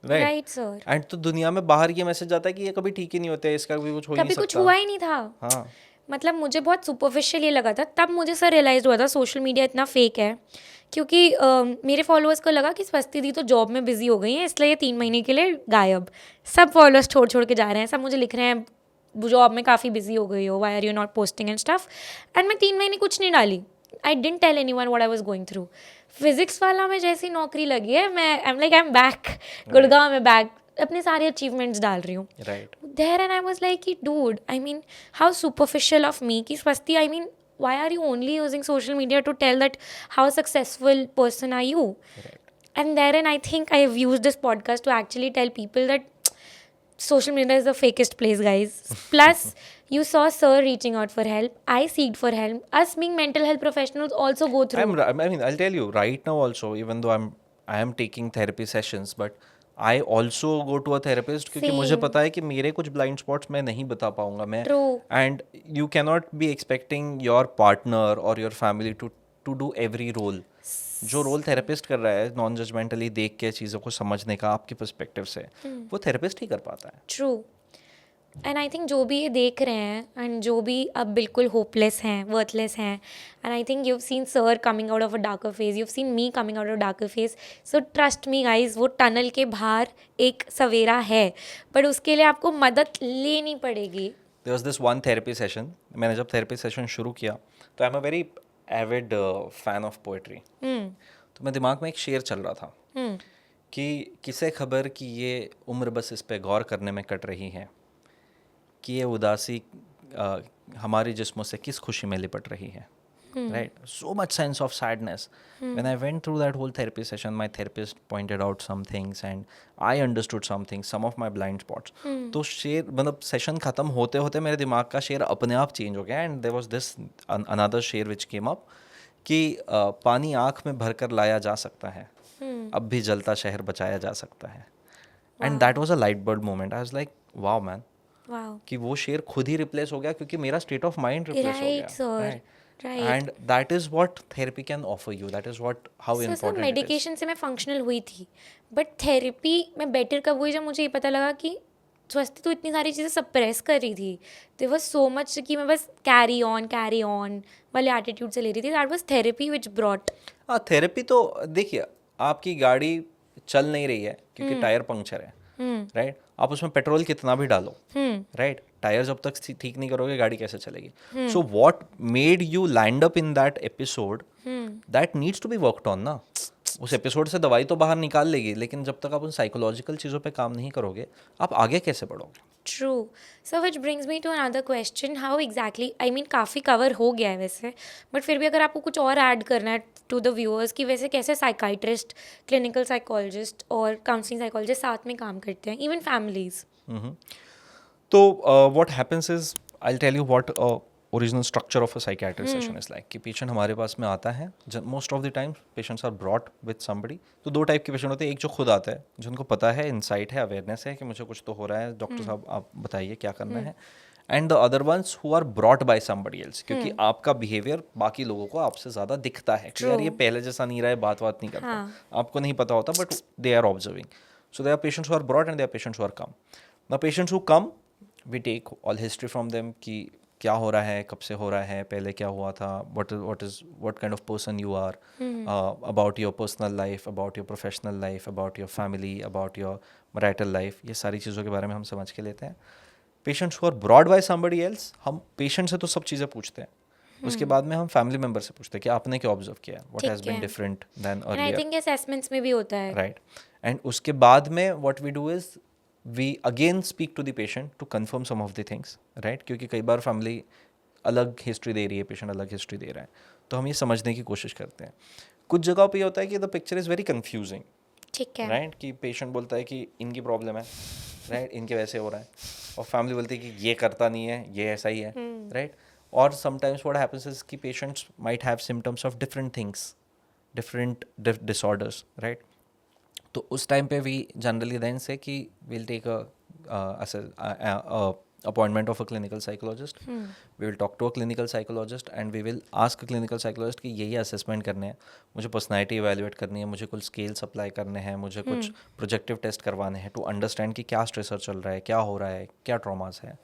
Right sir. एंड तो दुनिया में बाहर ये मैसेज आता है कि ये कभी ठीक ही नहीं होते, इसका भी कुछ हो ही नहीं सकता. कभी कुछ हुआ ही नहीं था. हाँ, मतलब मुझे बहुत सुपरफिशियल ये लगा था. तब मुझे सर रियलाइज हुआ था सोशल मीडिया इतना फेक है, क्योंकि मेरे फॉलोअर्स को लगा कि स्वस्ति दी तो जॉब में बिजी हो गई हैं, इसलिए ये 3 महीने के लिए गायब. सब फॉलोअर्स छोड़ के जा रहे हैं, सब मुझे लिख रहे हैं जॉब में काफ़ी बिजी हो गई हो, why are you not posting and stuff. And मैं 3 महीने कुछ नहीं डाली. I didn't tell anyone what I was going through. Physics वाला में जैसी नौकरी लगी है, मैं I am like I am back, Gurgaon में बैक, अपने सारे अचीवमेंट्स डाल रही हूँ there. And I was like कि dude, I mean how superficial of me कि Swasti, I mean why are you only using social media to tell that how successful person are you? And therein, I think I have used this podcast to actually tell people that social media is the fakest place, guys. Plus, you saw Sir reaching out for help. I seeked for help. Us being mental health professionals also go through. I mean, I'll tell you right now also, even though I am taking therapy sessions, but I also go to a therapist क्योंकि मुझे Same. पता है कि मेरे कुछ blind spots मैं नहीं बता पाऊंगा मैं. True. And you cannot be expecting your partner or your family to do every role. जो रोल थेरेपिस्ट कर रहा है नॉन जजमेंटली देख के चीज़ों को समझने का आपके पर्सपेक्टिव से, वो थेरेपिस्ट ही कर पाता है. ट्रू. एंड आई थिंक जो भी ये देख रहे हैं एंड जो भी अब बिल्कुल होपलेस हैं, वर्थलेस हैं, and I think you seen sir coming out of a darker phase, you seen me coming out of darker phase. So trust me guys, वो टनल के बाहर एक सवेरा है, बट उसके लिए आपको मदद लेनी पड़ेगी. There was this one therapy session. मैंने जब therapy session शुरू किया तो I am a very Avid fan of poetry. तो मेरे दिमाग में एक शेर चल रहा था कि किसे खबर कि ये उम्र बस इस पे गौर करने में कट रही है कि ये उदासी हमारी जिस्मों से किस खुशी में लिपट रही है. Right? So much sense of sadness. When I went through that whole therapy session, my therapist pointed out some things and I understood some things, some of my blind spots. तो शेर मतलब सेशन खत्म होते होते मेरे दिमाग का शेर अपने आप चेंज हो गया and there was this another share which came up कि पानी आँख में भरकर लाया जा सकता है, अब भी जलता शहर बचाया जा सकता है. And that was a light bird moment. I was like wow man, wow. कि वो शेर खुद ही रिप्लेस हो गया क्योंकि मेरा स्टेट ऑफ माइंड रिप्लेस हो गया. Right sir, right. And that is what therapy can offer you. That is what how sir important it is. Medication से मैं फंक्शनल हुई थी, बट थेरेपी में बेटर कब हुई जब मुझे ये पता लगा कि स्वास्थ्य तो इतनी सारी चीज़ें सप्रेस कर रही थी. देयर वाज सो मच कि मैं बस कैरी ऑन वाले एटीट्यूड से ले रही थी. That was therapy which brought. हाँ, थेरेपी तो देखिए, आपकी गाड़ी चल नहीं रही है क्योंकि टायर पंक्चर है, राइट? आप उसमें पेट्रोल कितना भी डालो, राइट? टायर जब तक ठीक नहीं करोगे गाड़ी कैसे चलेगी? So what made you land up in that episode, that needs to be worked on ना. उस एपिसोड से दवाई तो बाहर निकाल लेगी, लेकिन जब तक आप उन साइकोलॉजिकल चीज़ों पे काम नहीं करोगे आप आगे कैसे बढ़ोगे? True. So which brings me to another question, how exactly, I mean काफ़ी कवर हो गया है वैसे, बट फिर भी अगर आपको कुछ और ऐड करना है टू द व्यूअर्स कि वैसे कैसे साइकाइट्रिस्ट, क्लिनिकल साइकोलॉजिस्ट और काउंसलिंग साइकोलॉजिस्ट साथ में काम करते हैं, इवन फैमिलीज. तो what happens is, I'll tell you what original structure of a psychiatric session is like. कि पेशेंट हमारे पास में आता है, most of the time patients are brought with somebody. तो दो टाइप के पेशेंट होते हैं. एक जो खुद आता है, जिनको पता है, इंसाइट है, अवेयरनेस है कि मुझे कुछ तो हो रहा है, डॉक्टर साहब आप बताइए क्या करना है. And the other ones who are brought by somebody else, क्योंकि आपका बिहेवियर बाकी लोगों को आपसे ज़्यादा दिखता है कि यार ये पहले जैसा नहीं रहा है, बात नहीं करता, आपको नहीं पता होता, but they are observing. So they are patients who are brought and they are patients who are come. Now patients who come, we take all history from them कि क्या हो रहा है, कब से हो रहा है, पहले क्या हुआ था, what kind of person you are, about your personal life, about your professional life, about your family, about your marital life. ये सारी चीज़ों के बारे में हम समझ के लेते हैं. Patients who are brought by somebody else, हम patient से तो सब चीज़ें पूछते हैं. उसके बाद में हम फैमिली मेम्बर से पूछते हैं कि आपने क्या ऑब्जर्व किया, what has been different than and I earlier. Think assessments में भी होता है. Right. And उसके बाद में what we do is we again speak to the patient to confirm some of the things, right? क्योंकि कई बार फैमिली अलग हिस्ट्री दे रही है, पेशेंट अलग हिस्ट्री दे रहा है, तो हम ये समझने की कोशिश करते हैं. कुछ जगहों पे ये होता है कि the picture is very confusing, ठीक है. राइट? कि पेशेंट बोलता है कि इनकी प्रॉब्लम है, राइट, इनके वैसे हो रहा है, और फैमिली बोलती है कि ये करता नहीं है, ये ऐसा ही है, राइट? और समटाइम्स व्हाट हैपेंस इज कि patients might have symptoms of different things, different disorders, right? तो उस टाइम पे वी जनरली देन से कि will take appointment of a clinical psychologist. We will talk to a clinical psychologist and we will ask a clinical psychologist कि यही असेसमेंट करने हैं, मुझे पर्सनैलिटी इवेल्युएट करनी है, मुझे कुछ स्केल्स अप्लाई करने हैं, मुझे कुछ प्रोजेक्टिव टेस्ट करवाने हैं टू अंडरस्टैंड कि क्या स्ट्रेसर चल रहा है, क्या हो रहा है, क्या ट्रॉमास है.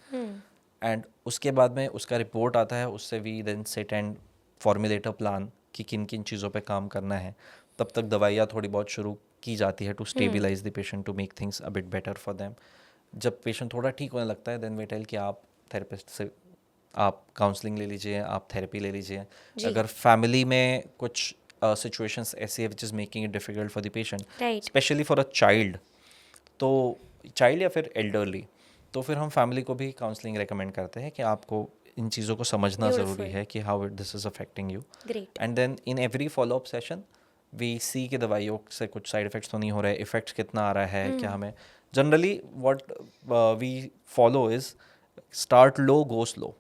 एंड उसके बाद में उसका रिपोर्ट आता है, उससे we then sit and formulate a plan कि किन किन चीज़ों पे काम करना है. तब तक दवाइयाँ थोड़ी बहुत शुरू की जाती है to stabilise the patient, to make things a bit better for them. जब पेशेंट थोड़ा ठीक होने लगता है देन वी टेल कि आप थेरेपिस्ट से आप काउंसलिंग ले लीजिए, आप थेरेपी ले लीजिए. अगर फैमिली में कुछ सिचुएशंस ऐसी है which is making it difficult for the patient, specially for a child, तो चाइल्ड या फिर एल्डरली, तो फिर हम फैमिली को भी काउंसलिंग रेकमेंड करते हैं कि आपको इन चीज़ों को समझना ज़रूरी है कि how this is affecting you. And then in every follow up session we see कि दवाइयों से कुछ साइड इफ़ेक्ट्स तो नहीं हो रहे, इफ़ेक्ट्स कितना आ रहा है, क्या हमें generally what we follow is start low go slow,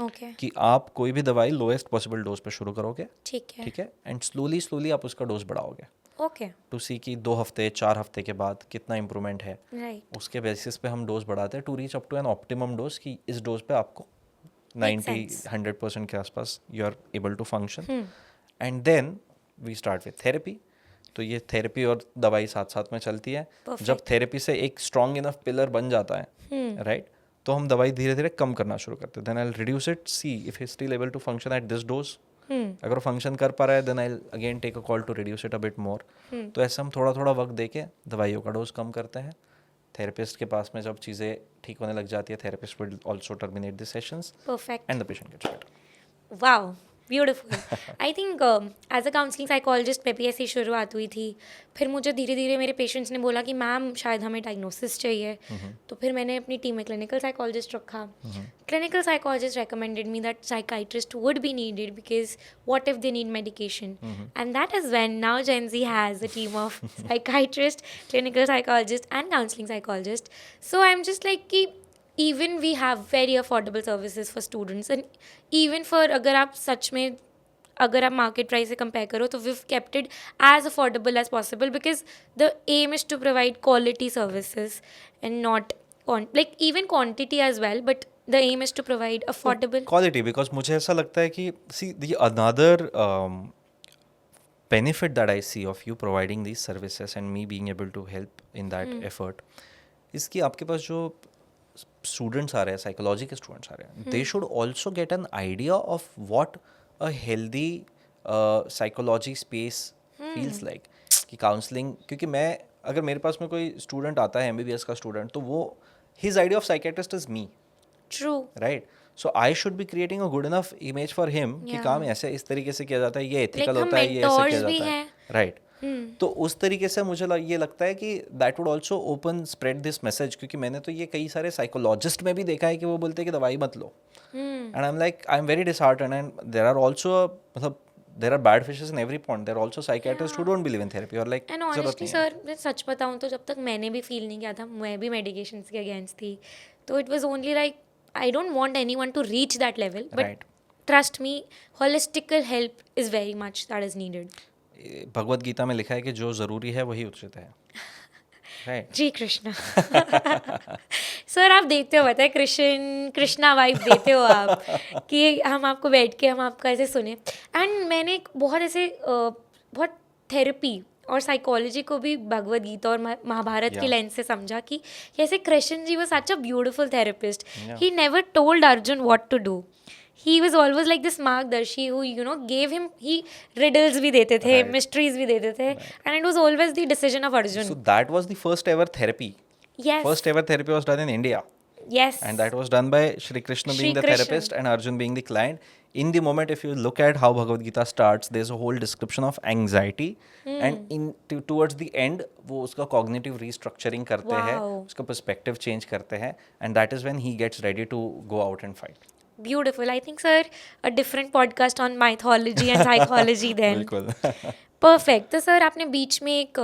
okay, कि आप कोई भी दवाई लोएस्ट पॉसिबल डोज पे शुरू करोगे, ठीक है, ठीक है, एंड स्लोली स्लोली आप उसका डोज बढ़ाओगे ओके, टू सी कि 2 हफ्ते 4 हफ्ते के बाद कितना इम्प्रूवमेंट है। राइट, उसके बेसिस पे हम डोज बढ़ाते हैं to reach up to an optimum dose, कि इस डोज पे आपको मेक 90 सेंस, 100% के आसपास you are able to function, and then we start with therapy. तो ये थेरेपी और दवाई साथ साथ में चलती है। जब परफेक्ट, थेरेपी से एक स्ट्रॉन्ग इनफ पिलर बन जाता है, राइट, तो हम दवाई धीरे धीरे कम करना शुरू करते हैं। Then I reduce it, see if he still able to function at this dose. अगर फंक्शन कर पा रहा है then I again take a call to reduce it a bit more. तो ऐसे हम थोड़ा थोड़ा वक्त दे के दवाइयों का डोज कम करते हैं। थेरेपिस्ट के पास में जब चीज़ें ठीक होने लग जाती है, therapist will also terminate the sessions perfect, and the patient gets better. Wow, beautiful. I think as a counselling psychologist में भी ऐसी शुरुआत हुई थी। फिर मुझे धीरे धीरे मेरे पेशेंट्स ने बोला कि मैम शायद हमें डायग्नोसिस चाहिए, तो फिर मैंने अपनी टीम में क्लिनिकल साइकोलॉजिस्ट रखा। Clinical psychologist recommended me that psychiatrist would be needed because what if they need medication? And that is when now Gen Z has a team of psychiatrist, clinical psychologist and counseling psychologist. So I'm just like कि even we have very affordable services for students and even for अगर आप सच में अगर आप मार्केट प्राइस से कंपेयर करो तो we've kept it as affordable as possible because the aim is to provide quality services and not like even quantity as well, but the aim is to provide affordable. Quality, because मुझे ऐसा लगता है कि see the another benefit that I see of you providing these services and me being able to help in that effort is कि आपके पास जो स्टूडेंट्स आ रहे हैं, साइकोलॉजी के स्टूडेंट्स आ रहे हैं, they should also get an idea of what a healthy psychology space feels like. कि काउंसलिंग, क्योंकि मैं अगर मेरे पास में कोई स्टूडेंट आता है MBBS का स्टूडेंट, तो वो his idea of psychiatrist is me, True. Right. So I should be creating a good enough image for him कि Yeah. काम ऐसे इस तरीके से किया जाता है, ये एथिकल Like हम होता है, ये ऐसे किया mentors भी जाता है, हैं। राइट। तो उस तरीके से मुझे ये लगता है कि that would also open spread this message, क्योंकि मैंने तो ये कई सारे साइकोलॉजिस्ट में भी देखा है कि वो बोलते हैं कि दवाई मत लो, and I am like I am very disheartened, and there are also मतलब there are bad fishes in every point, there are also psychiatrist who don't believe in therapy और लाइक एंड जरूरत ऑनेस्टली नहीं है। सर मैं सच बताऊँ तो जब तक मैंने भी फील नहीं किया था, मैं भी मेडिकेशंस के अगेंस्ट थी, तो it was only like I don't want anyone to reach that level, but Right. Trust me holistical help is very much that is needed. Bhagavad Gita में लिखा है कि जो ज़रूरी है वही उचित है, राइट। जी कृष्णा। सर आप देते हो, बताए कृष्णा वाइब देते हो आप कि हम आपको बैठ के हम आपका ऐसे सुने। एंड मैंने एक बहुत ऐसे बहुत थेरेपी और साइकोलॉजी को भी भगवद गीता और महाभारत की Yeah. लेंस से समझा कि कैसे कृष्ण जी वो such a beautiful therapist. Yeah. He never told Arjun what to do, he was always like this मार्गदर्शी who you know gave him, ही रिडल्स भी देते थे, Right. मिस्ट्रीज भी देते थे, and it was always the decision of Arjun. So that was the first ever therapy. Yes. First ever therapy was done in India. Yes. And that was done by Shri Krishna being the Shri Krishna. therapist and Arjun being the client. In the moment, if you look at how Bhagavad Gita starts, there's a whole description of anxiety. And towards the end, वो उसका cognitive restructuring करते हैं, Wow. उसका perspective change करते हैं, and that is when he gets ready to go out and fight. Beautiful. I think, sir, a different podcast on mythology and psychology then. बिल्कुल। Perfect. तो सर आपने बीच में एक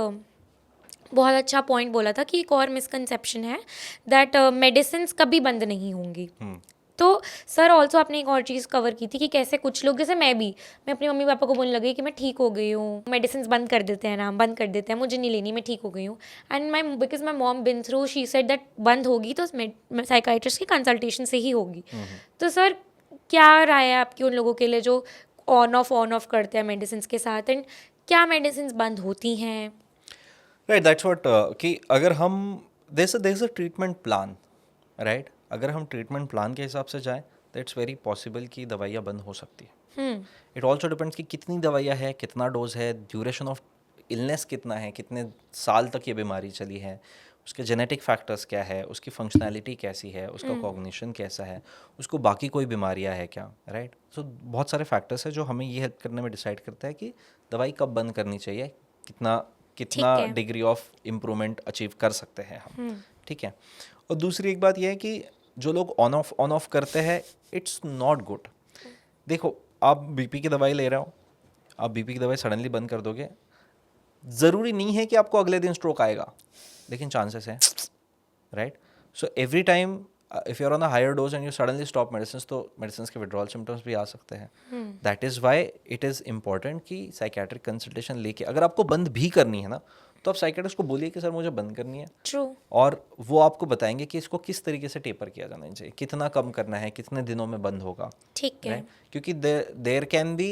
बहुत अच्छा पॉइंट बोला था कि एक और मिसकंसेप्शन है दैट मेडिसिन्स कभी बंद नहीं होंगी। तो सर ऑल्सो आपने एक और चीज़ कवर की थी कि कैसे कुछ लोग, जैसे मैं अपनी मम्मी पापा को बोलने लगी कि मैं ठीक हो गई हूँ, मेडिसिन बंद कर देते हैं ना, बंद कर देते हैं, मुझे नहीं लेनी, मैं ठीक हो गई हूँ। And because my mom been through, she said that बंद होगी तो साइकाइट्रिस्ट की कंसल्टेशन से ही होगी। तो सर क्या राय है आपकी उन लोगों के लिए जो ऑन ऑफ करते हैं मेडिसिन के साथ, एंड क्या मेडिसिन बंद होती हैं? राइट, दैट्स व्हाट कि अगर हम there is a treatment plan, right, अगर हम ट्रीटमेंट प्लान के हिसाब से जाएं तो इट्स वेरी पॉसिबल कि दवाइयाँ बंद हो सकती है। इट ऑल्सो डिपेंड्स कि कितनी दवाइयाँ है, कितना डोज है, ड्यूरेशन ऑफ इलनेस कितना है, कितने साल तक ये बीमारी चली है, उसके जेनेटिक फैक्टर्स क्या है, उसकी फंक्शनैलिटी कैसी है, उसका कॉग्निशन कैसा है, उसको बाकी कोई बीमारियाँ है क्या, राइट। सो बहुत सारे फैक्टर्स हैं जो हमें ये हेल्प करने में डिसाइड करता है कि दवाई कब बंद करनी चाहिए, कितना डिग्री ऑफ इम्प्रूवमेंट अचीव कर सकते हैं हम, ठीक है। और दूसरी एक बात यह है कि जो लोग ऑन ऑफ करते हैं, इट्स नॉट गुड। देखो, आप बीपी की दवाई ले रहे हो, आप बीपी की दवाई सडनली बंद कर दोगे, ज़रूरी नहीं है कि आपको अगले दिन स्ट्रोक आएगा, लेकिन चांसेस हैं, right? So every time if you are on a higher dose and you suddenly stop medicine, तो मेडिसिन के विड्रॉल सिम्टम्स भी आ सकते हैं। That is why it is important कि साइकेट्रिक कंसल्टेशन लेके, अगर आपको बंद भी करनी है ना, तो आप साइकेट्रिस्ट को बोलिए कि सर मुझे बंद करनी है, ट्रू। और वो आपको बताएंगे कि इसको किस तरीके से टेपर किया जाना चाहिए, कितना कम करना है, कितने दिनों में बंद होगा, ठीक है। राइट? क्योंकि there can be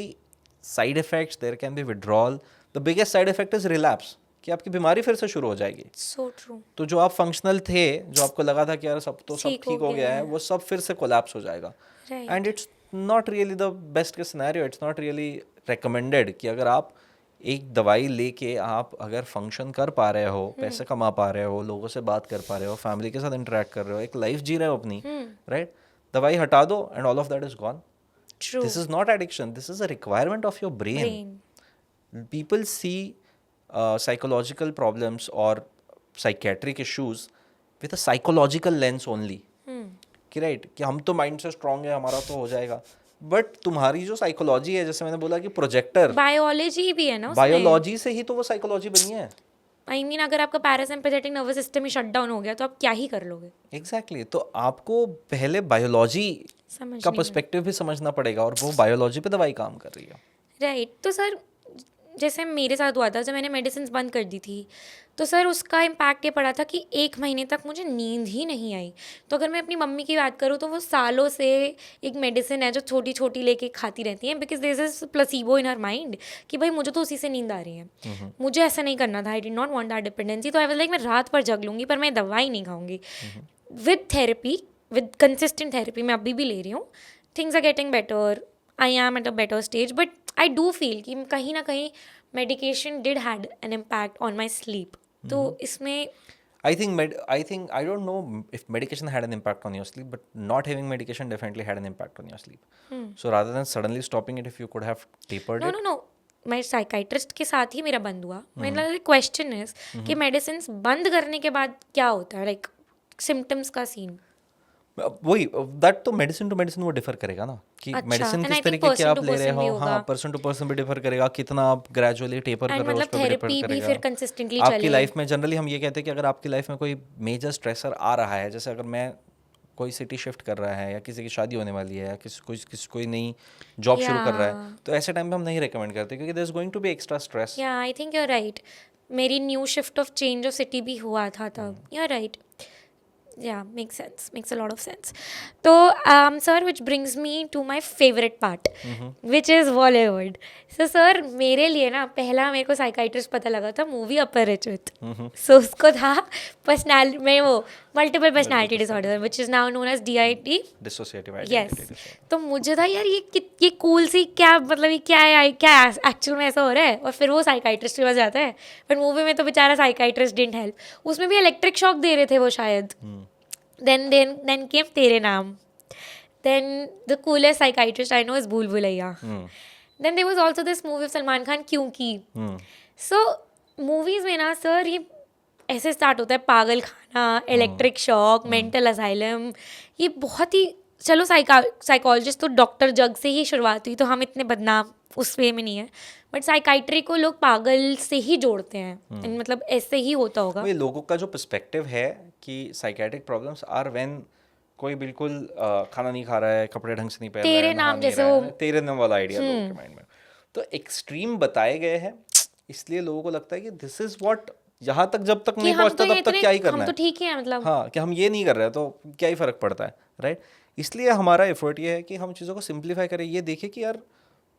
side effects, there can be withdrawal. The biggest side effect is relapse, कि आपकी बीमारी फिर से शुरू हो जाएगी। So true. तो जो आप फंक्शनल थे, जो आपको लगा था कि यार सब ठीक हो ठीक हो गया गया है, है। वो सब फिर से कोलैप्स हो जाएगा। Right. And it's not really the best case scenario, it's not really recommended कि अगर आप एक दवाई लेके आप अगर फंक्शन कर पा रहे हो, पैसे कमा पा रहे हो, लोगों से बात कर पा रहे हो, फैमिली के साथ इंटरेक्ट कर रहे हो, एक लाइफ जी रहे हो अपनी, राइट? दवाई हटा दो and all of that is gone. True. This is not addiction, this is a requirement of your brain. Brain. People see psychological problems or psychiatric issues with a psychological lens only, कि राइट, कि हम तो माइंड से स्ट्रांग है, हमारा तो हो जाएगा, बट तुम्हारी जो साइकोलॉजी है, जैसे मैंने बोला कि प्रोजेक्टर, बायोलॉजी भी है ना उसमें। बायोलॉजी से ही तो वो साइकोलॉजी बनी है। आई मीन अगर आपका पैरासिम्पैथेटिक नर्वस सिस्टम ही शट डाउन हो गया तो आप क्या ही कर लोगे? एग्जैक्टली तो आपको पहले बायोलॉजी समझ का नहीं पर्सपेक्टिव भी समझना पड़ेगा, और वो बायोलॉजी पे दवाई काम कर रही है। राइट। तो सर जैसे मेरे साथ हुआ था जब मैंने मेडिसिन बंद कर दी थी, तो सर उसका इम्पैक्ट ये पड़ा था कि 1 महीने तक मुझे नींद ही नहीं आई। तो अगर मैं अपनी मम्मी की बात करूँ तो वो सालों से एक मेडिसिन है जो छोटी छोटी लेके खाती रहती हैं, because this is placebo in her mind कि भाई मुझे तो उसी से नींद आ रही है। मुझे ऐसा नहीं करना था, I did not want that dependency. तो आई वाज लाइक मैं रात पर जग लूँगी पर मैं दवाई नहीं खाऊंगी। With therapy, with consistent therapy मैं अभी भी ले रही हूँ, things are getting better, I am at a better stage, but I do feel कि कहीं ना कहीं medication did had an impact on my sleep. तो इसमें I think I don't know if medication had an impact on your sleep, but not having medication definitely had an impact on your sleep. So rather than suddenly stopping it, if you could have tapered no it. No no, मैं साइकाइट्रिस्ट के साथ ही मेरा बंद हुआ। मेरा क्वेश्चन इज कि मेडिसिन बंद करने के बाद क्या होता है, लाइक सिम्टम्स का सीन। वही दैट तो मेडिसिन टू मेडिसिन वो डिफर करेगा ना, कि अच्छा, मेडिसिन and किस I think तरीके की person आप to ले रहे person भी हो, हाँ, होगा। पर्सन टू पर्सन भी डिफर करेगा, कितना आप ग्रेजुअली टेपर कर एंड रहे हो, उस मतलब पर भी डिफर थेरेपी भी करेगा। फिर कंसिस्टेंटली आपकी चले। लाइफ में जनरली हम ये कहते हैं कि अगर आपकी लाइफ में कोई मेजर स्ट्रेसर आ रहा है, जैसे अगर मैं कोई सिटी शिफ्ट कर रहा है, या किसी की शादी होने वाली है, या कोई नई जॉब शुरू कर रहा है, तो ऐसे टाइम पे हम नहीं रिकमेंड करते, क्योंकि there is going to be extra stress. Yeah I think you are right. मेरी new shift of change of city भी हुआ था तब। You are right. Yeah, makes a lot of sense. So sir, which brings me to my favorite part, which is Bollywood. So sir, मेरे लिए ना पहला मेरे को साइकाइट्रिस्ट पता लगा था मूवी अपरिचित। So उसको था पर्सनैलिटी में वो multiple personality disorder, which is now known as DID। Dissociative yes. Identity disorder. तो मुझे था यार ये कूल सी क्या, मतलब ये क्या एक्चुअल में ऐसा हो रहा है, और फिर वो साइकाइट्रिस्ट के पास जाता है। बट मूवी में तो बेचारा साइकाइट्रिस्ट डिडंट हेल्प, उसमें भी इलेक्ट्रिक शॉक दे रहे थे वो शायद। Then came तेरे नाम। Then the coolest psychiatrist I know is Bhool Bhulaiya. Then there was also this movie of Salman Khan, क्योंकि। So movies में ना सर ये ऐसे स्टार्ट होता है, पागल खाना, इलेक्ट्रिक शॉक, मेंटल असाइलम, ये बहुत ही, चलो साइकोलॉजिस्ट तो डॉक्टर जग से ही शुरुआत हुई, तो हम इतने बदनाम उस वे में नहीं है, बट साइकाइट्री को लोग पागल से ही जोड़ते हैं। मतलब ऐसे ही होता होगा। वही लोगों का जो पर्सपेक्टिव है कि साइकेट्रिक प्रॉब्लम्स आर व्हेन कोई बिल्कुल खाना नहीं खा रहा है, कपड़े ढंग से नहीं पहन रहा है, तेरे नहा नाम नहीं जैसे रहा वो है, तेरे नाम वाला आइडिया लोगों के माइंड में। तो एक्सट्रीम बताए गए हैं, इसलिए लोगों को लगता है कि दिस इज व्हाट, यहाँ तक जब तक नहीं पहुंचता तब तक क्या ही करना हम है, तो ठीक है, मतलब हाँ, कि हम ये नहीं कर रहे हैं तो क्या ही फर्क पड़ता है, राइट? इसलिए हमारा एफर्ट ये है कि हम चीज़ों को सिंप्लीफाई करें। ये देखें कि यार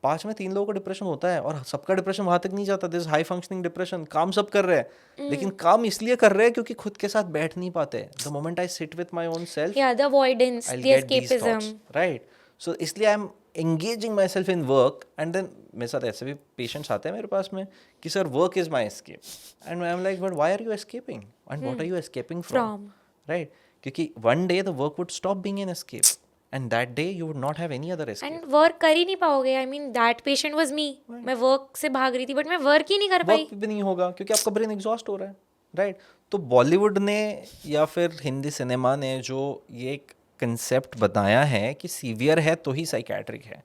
5 में 3 लोगों को डिप्रेशन होता है, और सबका डिप्रेशन वहां तक नहीं जाता। दिस हाई फंक्शनिंग डिप्रेशन, काम सब कर रहे हैं, लेकिन काम इसलिए कर रहे हैं क्योंकि खुद के साथ बैठ नहीं पाते। The moment I sit with my own self, yeah the avoidance, I'll the get these escapism. thoughts, right? So इसलिए I am engaging myself in work, and then मेरे साथ ऐसे भी पेशेंट्स आते हैं मेरे पास में कि sir work is my escape, and I am like, but why are you escaping, and what are you escaping from? Right? क्योंकि one day the work would stop being an escape, and that day you would not have any other escape. And work कर ही नहीं पाओगे। I mean that patient was me, मैं वर्क से भाग रही थी बट मैं वर्क ही नहीं कर पाई। वर्क भी नहीं होगा क्योंकि आपका ब्रेन एग्जॉस्ट हो रहा है, राइट? तो बॉलीवुड ने या फिर हिंदी सिनेमा ने जो ये एक कंसेप्ट बताया है कि सीवियर है तो ही साइकेट्रिक है,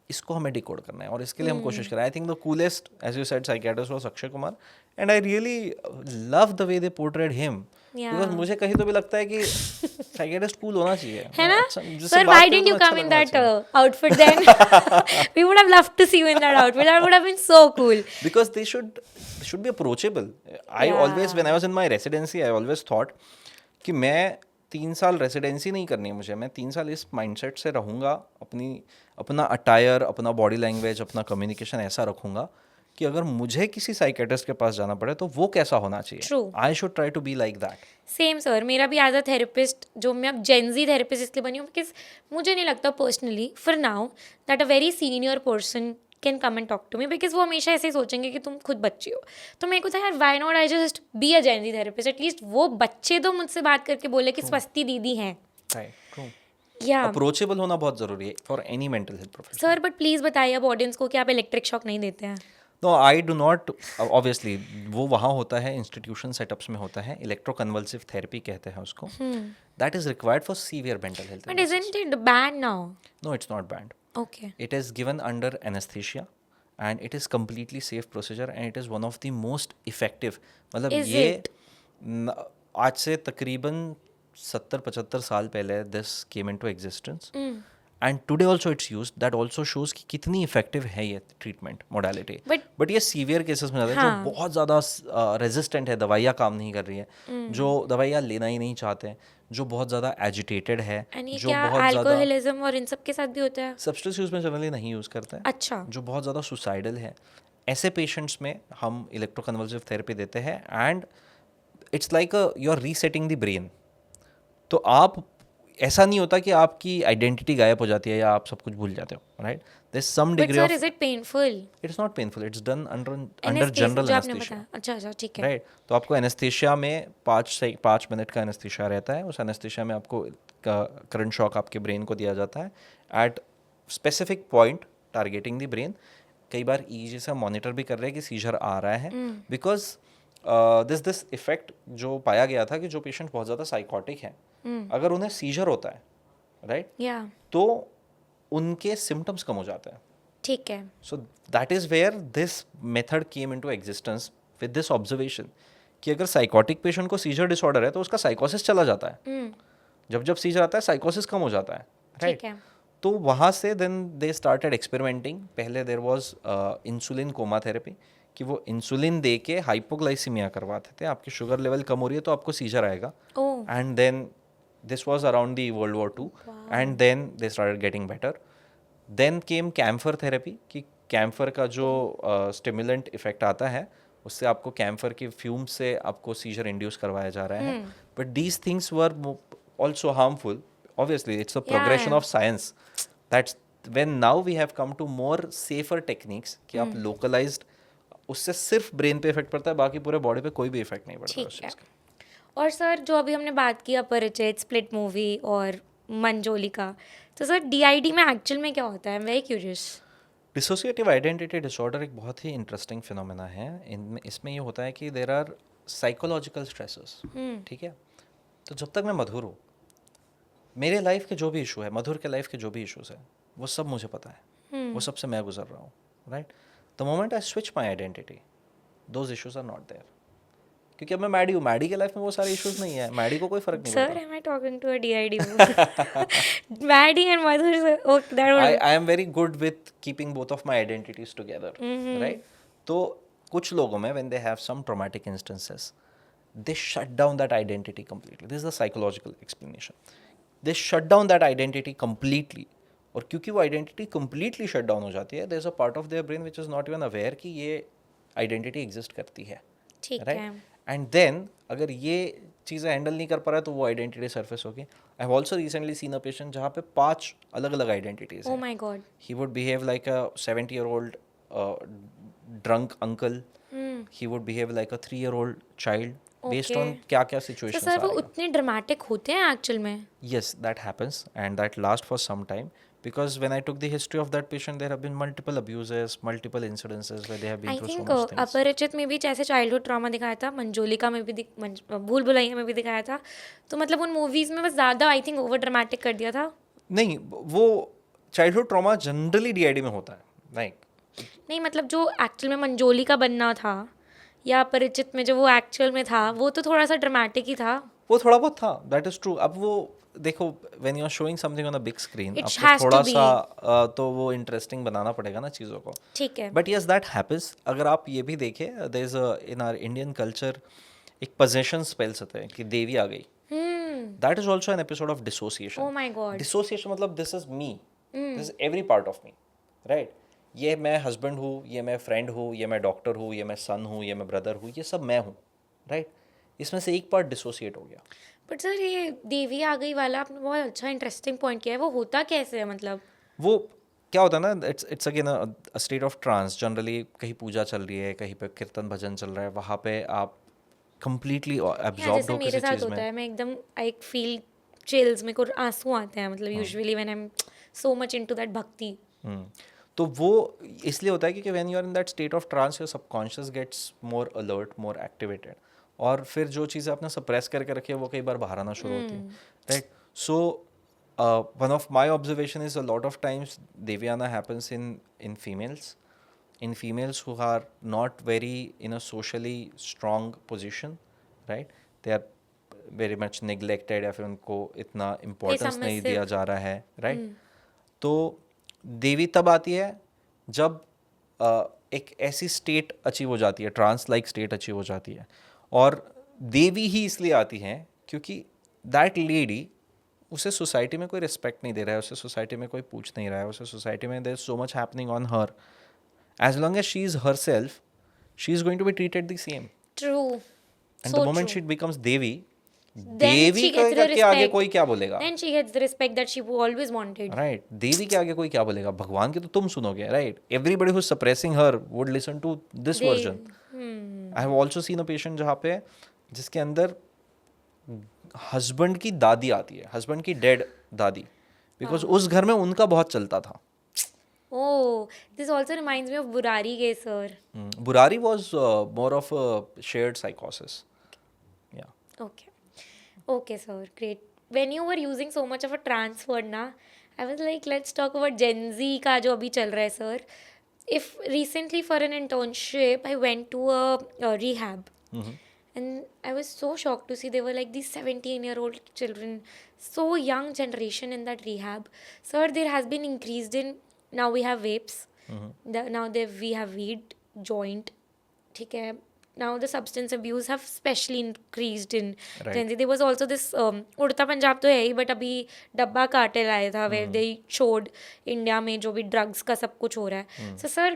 इसको हमें डिकोड करना है और इसके लिए हम कोशिश करें. I think the coolest as you said psychiatrist was Akshay Kumar and I really love the way they portrayed him. Because मुझे कहीं तो भी लगता है कि साइकियाट्रिस्ट कूल होना चाहिए, है ना? जिससे सर, बात why करो didn't तो you अच्छा come in लगना that चाहिए. outfit then? We would have loved to see you in that outfit. That would have been so cool. Because they should be approachable. I always, when I was in my residency, I always thought कि मैं 3 साल रेसिडेंसी नहीं करनी है मुझे, मैं 3 साल इस माइंडसेट से रहूँगा, अपना अटायर, अपना बॉडी लैंग्वेज, अपना कम्युनिकेशन ऐसा रखूँगा कि अगर मुझे किसी साइकेट्रिस्ट के पास जाना पड़े तो वो कैसा होना चाहिए. True. I should try to be like that. Same sir, मेरा भी एज अ थेरेपिस्ट, जो मैं अब जेनजी थेरेपिस्ट इसलिए बनी हूँ बिकॉज मुझे नहीं लगता personally for now that a very senior person can come and talk to me, because वो हमेशा ऐसे ही सोचेंगे कि तुम खुद बच्चे हो. तो मेरे को था यार, why not I just be a Gen Z therapist, at least वो बच्चे तो मुझसे बात करके बोले कि स्वस्ति दीदी हैं. Right, true. या अप्रोचेबल होना बहुत ज़रूरी है for any mental health professional. Sir, but please बताइए अब ऑडियंस को कि आप इलेक्ट्रिक शॉक नहीं देते हैं. No, I do not. Obviously वो वहाँ होता है, इंस्टीट्यूशन सेटअप्स में होता है, इलेक्ट्रोकन्वल्सिव थेरेपी कहते हैं उसको. That is required for severe mental health. But isn't it bad now? No, it's not bad. Okay. It is given under anesthesia and it is completely safe procedure and it is one of the most effective. मतलब Is ये it? आज से तकरीबन 70-75 साल पहले this came into existence and today also it's used. That also shows कि कितनी effective है ये treatment modality. But ये severe cases में जाता है जो बहुत ज़्यादा resistant है, दवाइयाँ काम नहीं कर रही है, जो दवाइयाँ लेना ही नहीं चाहते हैं, जो बहुत ज़्यादा agitated है, And ये जो क्या बहुत ज़्यादा अल्कोहलिज्म और इन सब के साथ भी होता है? सब्सटेंस यूज में जनरली नहीं यूज़ करते हैं, अच्छा. जो बहुत ज़्यादा सुसाइडल है, ऐसे पेशेंट्स में हम इलेक्ट्रोकन्वल्सिव थेरेपी देते हैं and it's like you are resetting the brain. तो आप, ऐसा नहीं होता कि आपकी आइडेंटिटी गायब हो जाती है या आप सब कुछ भूल जाते हो, right? There is some but degree sir, of, is it painful? It's not painful, it's done under Anesthesia, general जो आपने एनेस्थीसिया, बताया. अच्छा अच्छा, ठीक है. राइट? तो आपको एनेस्थीसिया में 5 मिनट का एनेस्थीसिया रहता है. उस एनेस्थीसिया में आपको करंट शॉक आपके ब्रेन को दिया जाता है at specific point targeting the brain. कई बार ईजी से मॉनिटर भी कर रहे हैं कि सीजर आ रहा है, बिकॉज दिस इफेक्ट जो पाया गया था कि जो पेशेंट बहुत ज़्यादा साइकोटिक हैं, अगर उन्हें सीजर होता है, राइट, या तो उनके सिम्टम्स कम हो जाते हैं. ठीक है. So that is where this method came into existence with this observation कि अगर साइकोटिक पेशेंट को सीजर डिसऑर्डर है तो उसका साइकोसिस चला जाता है. जब सीजर आता है साइकोसिस कम हो जाता है, राइट? ठीक है. तो वहाँ से देन दे स्टार्टेड एक्सपेरिमेंटिंग. पहले there was insulin coma therapy, कि वो इंसुलिन दे के हाइपोग्लाइसीमिया करवाते थे. आपकी शुगर लेवल कम हो रही है तो आपको सीजर आएगा. And then this was around the World War II and then they started getting better. Then came camphor therapy, कि कैम्फर का जो स्टिमुलेंट इफेक्ट आता है उससे आपको कैम्फर के फ्यूम से आपको सीजर इंड्यूस करवाया जा रहा है. But these things were also harmful. Obviously, it's a progression of science. That's when now we have come to more safer techniques कि आप localized, उससे सिर्फ ब्रेन पे इफेक्ट पड़ता है, बाकी पूरे बॉडी पे कोई भी इफेक्ट नहीं पड़ता उस चीज़ का. और सर, जो अभी हमने बात की अपरिचित, स्प्लिट मूवी और मंजोली का, तो सर DID में एक्चुअल में क्या होता है? आई am very curious. Dissociative identity disorder एक बहुत ही इंटरेस्टिंग फिनोमेना है. इसमें ये होता है कि देर आर साइकोलॉजिकल स्ट्रेसेस, ठीक है? तो जब तक मैं मधुर हूँ, मेरे लाइफ के जो भी इशू है, मधुर के लाइफ के जो भी इश्यूज है, वो सब मुझे पता है, वो सबसे मैं गुजर रहा हूँ, right? The moment I switch my identity, those issues are not there. क्योंकि अब मैं मैडी हूँ, मैडी के लाइफ में वो सारे इश्यूज नहीं है, मैडी को कोई फर्क नहीं sir, am I talking to a DID movie? Maddie and Madhur, sir. Oh, that would... I am very good with keeping both of my identities together, right? तो कुछ लोगों में when they have some traumatic instances, they shut down that identity completely. This is the psychological explanation. They shut down that identity completely. और क्योंकि वो identity completely shut down हो जाती है, there is a part of their brain which is not even aware कि ये identity exist करती है, ठीक right? है. And then अगर ये चीज़ें हैंडल नहीं कर पा रहा है तो वो आइडेंटिटी सरफेस होगी. I have also recently seen a patient जहाँ पे 5 अलग अलग identities Oh my God. He would behave like a 70-year-old drunk uncle, he would behave like a 3-year-old child, based on क्या क्या तो सिचुएशन. सर, वो उतने ड्रामेटिक होते हैं एक्चुअल में? Yes, that happens and that lasts for some time because when I took the history of that patient, there have been multiple abuses, multiple incidences where they have been I through so think much things. अपरिचित में भी जैसे चाइल्डहुड ट्रॉमा दिखाया था, मंजोलिका में भी भूल भुलैया में भी दिखाया था, तो मतलब उन मूवीज में बस ज़्यादा आई थिंक ओवर ड्रामेटिक कर दिया था. नहीं, वो चाइल्डहुड ट्रॉमा जनरली डीआईडी में होता है, लाइक नहीं मतलब जो एक्चुअल में मंजोली का बनना था या परिचित में जो वो एक्चुअल में था वो तो थोड़ा सा ड्रामेटिक ही था. वो थोड़ा बहुत था, दैट इज ट्रू. अब वो देखो, when you are showing something on a big screen, It आपको has to थोड़ा be. सा तो वो इंटरेस्टिंग बनाना पड़ेगा ना चीज़ों को. ठीक है. But yes, that happens. अगर आप ये भी देखें, there is in our Indian culture एक पोजेशन स्पेल्स होते हैं कि देवी आ गई. That is also an episode of dissociation. Oh my God. Dissociation मतलब this is me, this is every part of me, right. ये मैं हस्बैंड हूँ, ये मैं फ्रेंड हूँ, ये मैं डॉक्टर हूँ, ये मैं सन हूँ, ये मैं ब्रदर हूँ, ये सब मैं हूँ, राइट. इसमें से एक पार्ट डिसोसिएट हो गया. बट सर ये देवी आ गई वाला आपने बहुत अच्छा इंटरेस्टिंग पॉइंट किया है. वो होता कैसे है मतलब? वो क्या होता है ना, it's again a state of trance. Generally कहीं पूजा चल रही है, कहीं पे कीर्तन भजन चल रहा है, वहाँ पे आप कंप्लीटली या एब्जॉर्ब जैसे हो मेरे किसी साथ चीज़ होता में. है, मैं एकदम आई फील चिल्स, मेरे को आंसू आते हैं मतलब usually when I am so much into that bhakti. तो वो इसलिए होता है क्योंकि when you are in that state of trance, your subconscious gets more alert, more activated, और फिर जो चीज़ें आपने सप्रेस करके रखी है वो कई बार बाहर आना शुरू होती है, right. So one of my observation is a lot of times देवयाना happens in females, in females who are not very in a socially strong position, right. They are very much neglected या फिर उनको इतना importance नहीं दिया जा रहा है, right. तो देवी तब आती है जब एक ऐसी स्टेट अचीव हो जाती है, ट्रांस लाइक स्टेट अचीव हो जाती है. और देवी ही इसलिए आती है क्योंकि दैट लेडी, उसे सोसाइटी में कोई रिस्पेक्ट नहीं दे रहा है, उसे सोसाइटी में कोई पूछ नहीं रहा है, उसे सोसाइटी में there is so much happening on her. As long as she is herself, she is going to be treated the same. True. And So the moment true. she becomes Devi, Then Devi she gets the के आगे respect. कोई क्या बोलेगा, Then she gets the respect that she always wanted. Right. देवी के आगे कोई क्या बोलेगा, भगवान के तो तुम सुनोगे, right. Everybody who suppressing her would listen to this They- version. I have also seen a patient जहाँ पे जिसके अंदर हस्बैंड की दादी आती है, हस्बैंड की डेड दादी, बिकॉज उस घर में उनका बहुत चलता था. Oh, this also reminds me of Burari case, sir. Burari was more of a shared psychosis. Yeah. Okay. Okay, sir. Great. When you were using so much of a trans word na, I was like, let's talk about Gen Z का जो अभी चल रहा है, sir. If recently for an internship, I went to a rehab. And I was so shocked to see they were like these 17-year-old children, so young generation in that rehab. Sir, there has been increased in, now we have vapes, we have weed, joint, ठीक है. Now the substance abuse have specially increased in Gen Z. There was also this उड़ता पंजाब तो है ही, but अभी डब्बा कार्टेल आया था where they showed इंडिया में जो भी ड्रग्स का सब कुछ हो रहा है. So sir,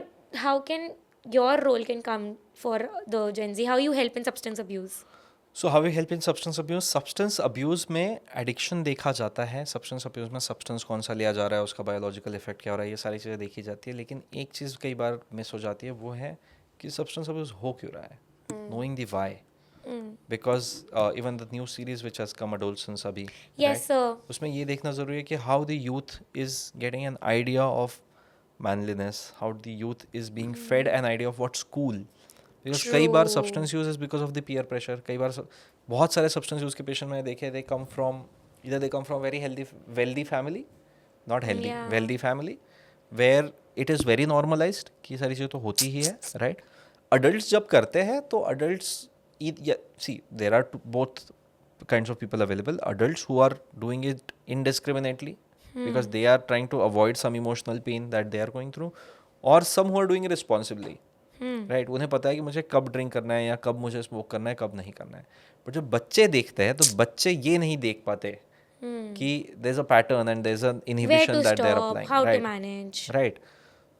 how can your role can come for the Gen Z? How you help in substance abuse? So how we help in substance abuse. Substance abuse में एडिक्शन देखा जाता है. सब्सटेंस अब्यूज में सब्सटेंस कौन सा लिया जा रहा है, उसका बायोलॉजिकल इफेक्ट क्या हो रहा है, ये सारी चीज़ें देखी जाती है. लेकिन एक चीज़ कई बार मिस हो जाती है, वो है कि सब्सटेंस अब्यूज हो क्यों रहा है, knowing the why. Because even the new series which has come adolescence अभी, Yes, sir. उसमें ये देखना ज़रूरी है कि how the youth is getting an idea of manliness, how the youth is being fed an idea of what's cool. Because कई बार True. substance use is because of the peer pressure. कई बार बहुत सारे substance use के patient मैंने देखे, they come from either they come from very healthy wealthy family, not healthy, Yeah. wealthy family, where it is very normalized कि ये सारी चीज़ें तो होती ही है, right. Adults जब करते हैं तो adults see there are both kinds of people available. Adults who are doing it indiscriminately because they are trying to avoid some emotional pain that they are going through, or some who are doing it responsibly. Right. उन्हें पता है कि मुझे कब ड्रिंक करना है या कब मुझे स्मोक करना है, कब नहीं करना है. बट जब बच्चे देखते हैं तो बच्चे ये नहीं देख पाते कि there is a pattern and there is an Where inhibition to that they are stop? Applying, How to right. manage? Right.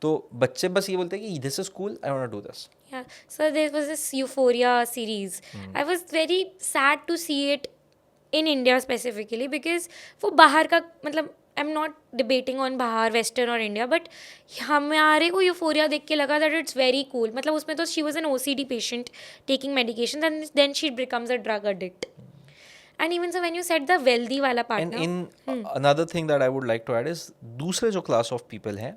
तो बच्चे बस ये बोलते हैं कि this is cool, I want to do this. Yeah. So there was this Euphoria series. I was very sad to see it in India specifically because वो बाहर का मतलब I'm not debating on बाहर Western और India, but हमारे को Euphoria देख के लगा that it's very cool. मतलब उसमें तो she was an OCD patient taking medication and then she becomes a drug addict. And even so when you said the wealthy वाला part And ना, in another thing that I would like to add is दूसरे जो class of people हैं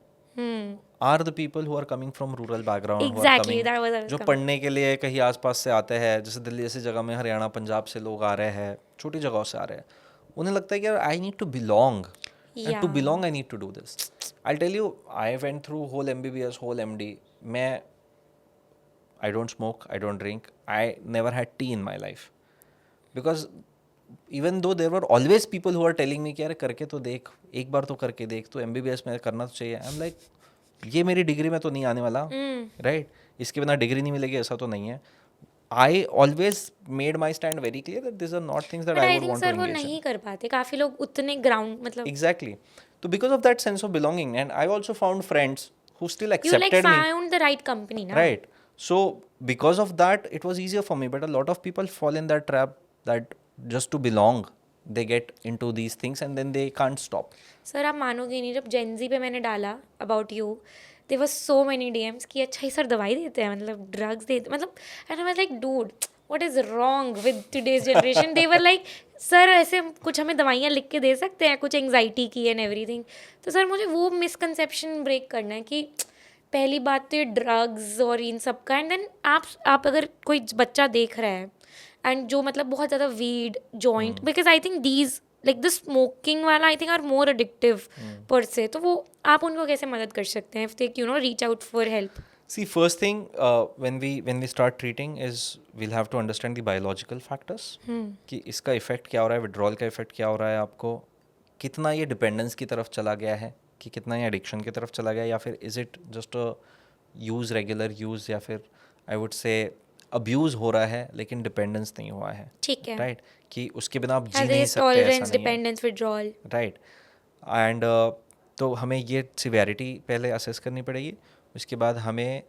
are the people who are coming from rural background, who are Exactly, coming, that was I was जो coming. पढ़ने के लिए कहीं आसपास से आते हैं, जैसे दिल्ली जैसी जगह में हरियाणा पंजाब से लोग आ रहे हैं, छोटी जगहों से आ रहे हैं. उन्हें लगता है कि यार I need to belong, And to belong, I need to do this. I'll tell you, I went through whole MBBS, whole MD. I don't smoke, I don't drink. I never had tea in my life. Because even though there were always people who are telling me कि अरे करके तो देख, एक बार तो करके देख, तो MBBS में करना तो चाहिए. I'm like, ये मेरी डिग्री में तो नहीं आने वाला, राइट? इसके बिना डिग्री नहीं मिलेगी ऐसा तो नहीं है. I always made my stand very clear that these are not things that But I I would think want to sir वो engage in. नहीं कर पाते, काफ़ी लोग उतने ग्राउंड मतलब Exactly. So because of that sense of belonging, and I also found friends who still you like accepted me. found the right company ना. Right. So because of that, it was easier for me. But a lot of people fall in that trap that just to belong, they get into these things and then they can't stop. Sir आप मानोगे नहीं, जब जेनजी पे मैंने डाला about you, there was so many DMs कि अच्छा ही सर दवाई देते हैं, मतलब ड्रग्स देते, मतलब and I was like dude what is wrong with today's generation. They were like sir ऐसे कुछ हमें दवाइयाँ लिख के दे सकते हैं कुछ एंग्जाइटी की एंड एवरीथिंग. तो सर मुझे वो मिसकंसेप्शन ब्रेक करना है कि पहली बात तो ये ड्रग्स और इन सब का, एंड देन आप अगर कोई बच्चा देख रहा है एंड जो मतलब बहुत ज़्यादा weed joint, because I think these like the smoking वाला I think are more addictive per se, तो वो आप उनको कैसे मदद कर सकते हैं if they you know reach out for help? See, first thing when we start treating is we'll have to understand the biological factors. कि इसका इफेक्ट क्या हो रहा है, विड्रॉल का इफेक्ट क्या हो रहा है आपको, कितना ये डिपेंडेंस की तरफ चला गया है, कि कितना ये एडिक्शन की तरफ चला गया, या फिर is it just a use, regular use, या फिर आई वुड से अब्यूज़ हो रहा है लेकिन डिपेंडेंस नहीं हुआ है. ठीक है. राइट. कि उसके बिना आप जी नहीं सकते, ऐसा टॉलरेंस, नहीं है. Dependence, withdrawal. राइट. एंड तो हमें ये सिवेरिटी पहले असेस करनी पड़ेगी. उसके बाद हमें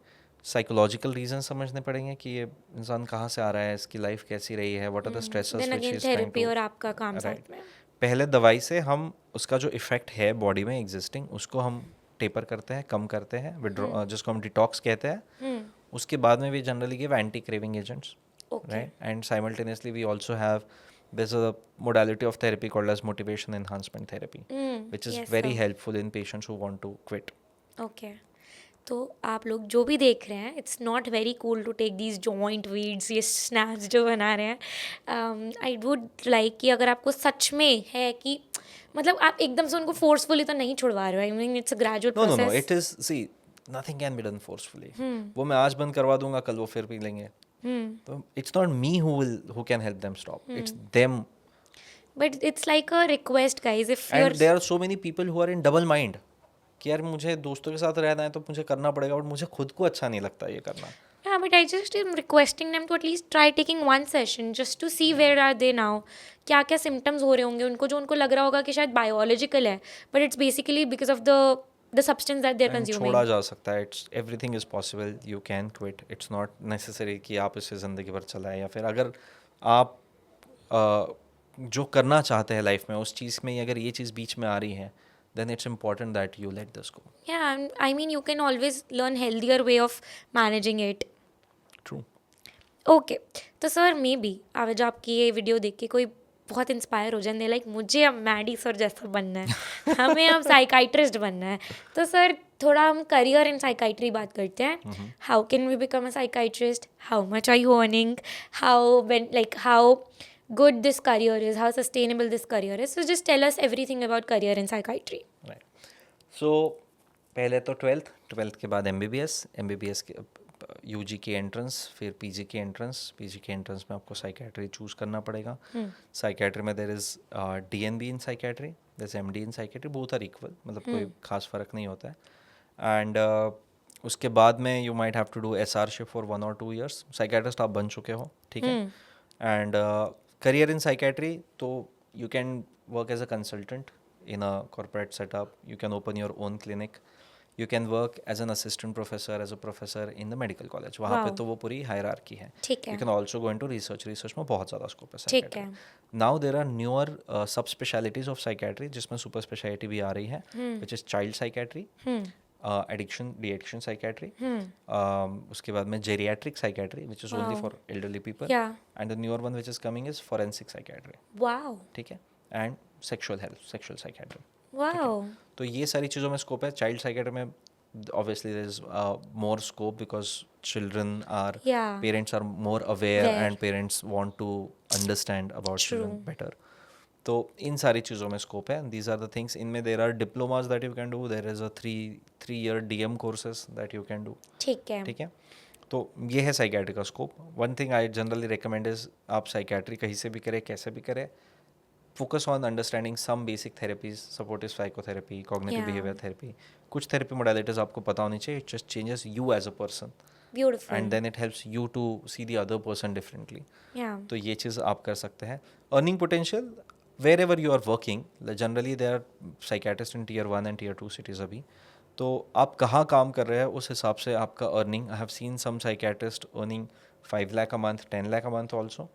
साइकोलॉजिकल रीज़न समझने पड़ेंगे कि ये इंसान कहाँ से आ रहा है, इसकी लाइफ कैसी रही है, what are the stresses then which again is trying therapy to. और आपका काम साथ में. पहले दवाई से हम उसका जो इफ़ेक्ट है बॉडी में एग्जिस्टिंग, उसको हम टेपर करते हैं, कम करते हैं, विड्रॉ जिसको हम डिटॉक्स कहते हैं. उसके बाद में भी generally give anti craving agents, right. And simultaneously we also have there's a modality of therapy called as motivation enhancement therapy, which is yes, very sir. helpful in patients who want to quit. Okay. तो आप लोग जो भी देख रहे हैं, it's not very cool to take these joint weeds, ये स्नैप्स जो बना रहे हैं. आई वुड लाइक कि अगर आपको सच में है कि मतलब आप एकदम से उनको फोर्सफुली तो नहीं छुड़वा रहे हो, I mean it's a gradual No, process. it is, see, nothing can be done forcefully. वो मैं आज बंद करवा दूंगा, कल वो फिर पी लेंगे. तो it's not me who can help them stop. It's them. But it's like a request guys, if you And are there are so many people who are in double mind. कि यार मुझे दोस्तों के साथ रहना है तो मुझे करना पड़ेगा, बट मुझे खुद को अच्छा नहीं लगता ये करना. Yeah, but I just am requesting them to at least try taking one session just to see where are they now. क्या क्या symptoms हो रहे होंगे उनको, जो उनको लग रहा होगा कि शायद biological है, but it's basically because of the substance that they're And consuming. छोड़ा जा सकता है. It's everything is possible. You can quit. It's not necessary कि आप इसे ज़िंदगी भर चलाएं, या फिर अगर आप जो करना चाहते हैं लाइफ में उस चीज़ में अगर ये चीज़ बीच में आ रही है, then it's important that you let this go. Yeah, I mean you can always learn healthier way of managing it. True. Okay. तो सर मे बी आज आपकी ये वीडियो देख के कोई बहुत इंस्पायर हो जाए, लाइक मुझे अब मैडी सर जैसा बनना है, हमें अब साइकाइट्रिस्ट बनना है. तो सर थोड़ा हम करियर इन साइकाइट्री बात करते हैं. How can we become a psychiatrist, how much are you earning, how good this career is, how sustainable this career is. So just tell us everything about career in psychiatry. Right. So पहले तो ट्वेल्थ के बाद एमबीबीएस के यूजी की एंट्रेंस, फिर पीजी की एंट्रेंस में आपको साइकेट्री चूज़ करना पड़ेगा. साइकेट्री में there is DNB in psychiatry, there is MD in psychiatry, both are equal, मतलब कोई खास फ़र्क नहीं होता है. एंड उसके बाद में you might have to do SRship for 1 or 2 years. Psychiatrist आप बन चुके हो, ठीक है. And career in psychiatry, so you can work as a consultant in a corporate setup, you can open your own clinic, you can work as an assistant professor, as a professor in the medical college. वहाँ पे तो वो पूरी hierarchy है. ठीक है. You can also go into research में बहुत ज़्यादा scope है ठीक psychiatry. है. Now there are newer subspecialties of psychiatry जिसमें super specialty भी आ रही है, which is child psychiatry, de-addiction psychiatry, उसके बाद में geriatric psychiatry, which is only for elderly people, Yeah. and the newer one which is coming is forensic psychiatry. Wow. ठीक है. and sexual health, sexual psychiatry. Wow. तो ये सारी चीज़ों में स्कोप है. चाइल्ड साइकियाट्री में obviously there is more scope because children are, parents are more aware and parents want to understand about children better. तो इन सारी चीज़ों में स्कोप है. These are the things. इनमें there are diplomas that you can do, there is a 3 year DM courses that you can do. ठीक है. ठीक है. तो ये है साइकेट्री का scope. One thing I generally recommend is आप साइकेट्री कहीं से भी करें, कैसे भी करें, focus on understanding some basic therapies, supportive psychotherapy, cognitive Yeah. Behaviour therapy. कुछ थेरेपी मोडालिटीज आपको पता होनी चाहिए. It just changes you as a person Beautiful. And then it helps you to see the other person differently. Yeah. तो ये चीज़ आप कर सकते हैं. Earning potential wherever you are working, generally they are psychiatrist in Tier 1 and Tier 2 cities अभी. तो आप कहाँ काम कर रहे हैं उस हिसाब से आपका earning. I have seen some psychiatrist earning 5 lakh a month, 10 lakh a month also,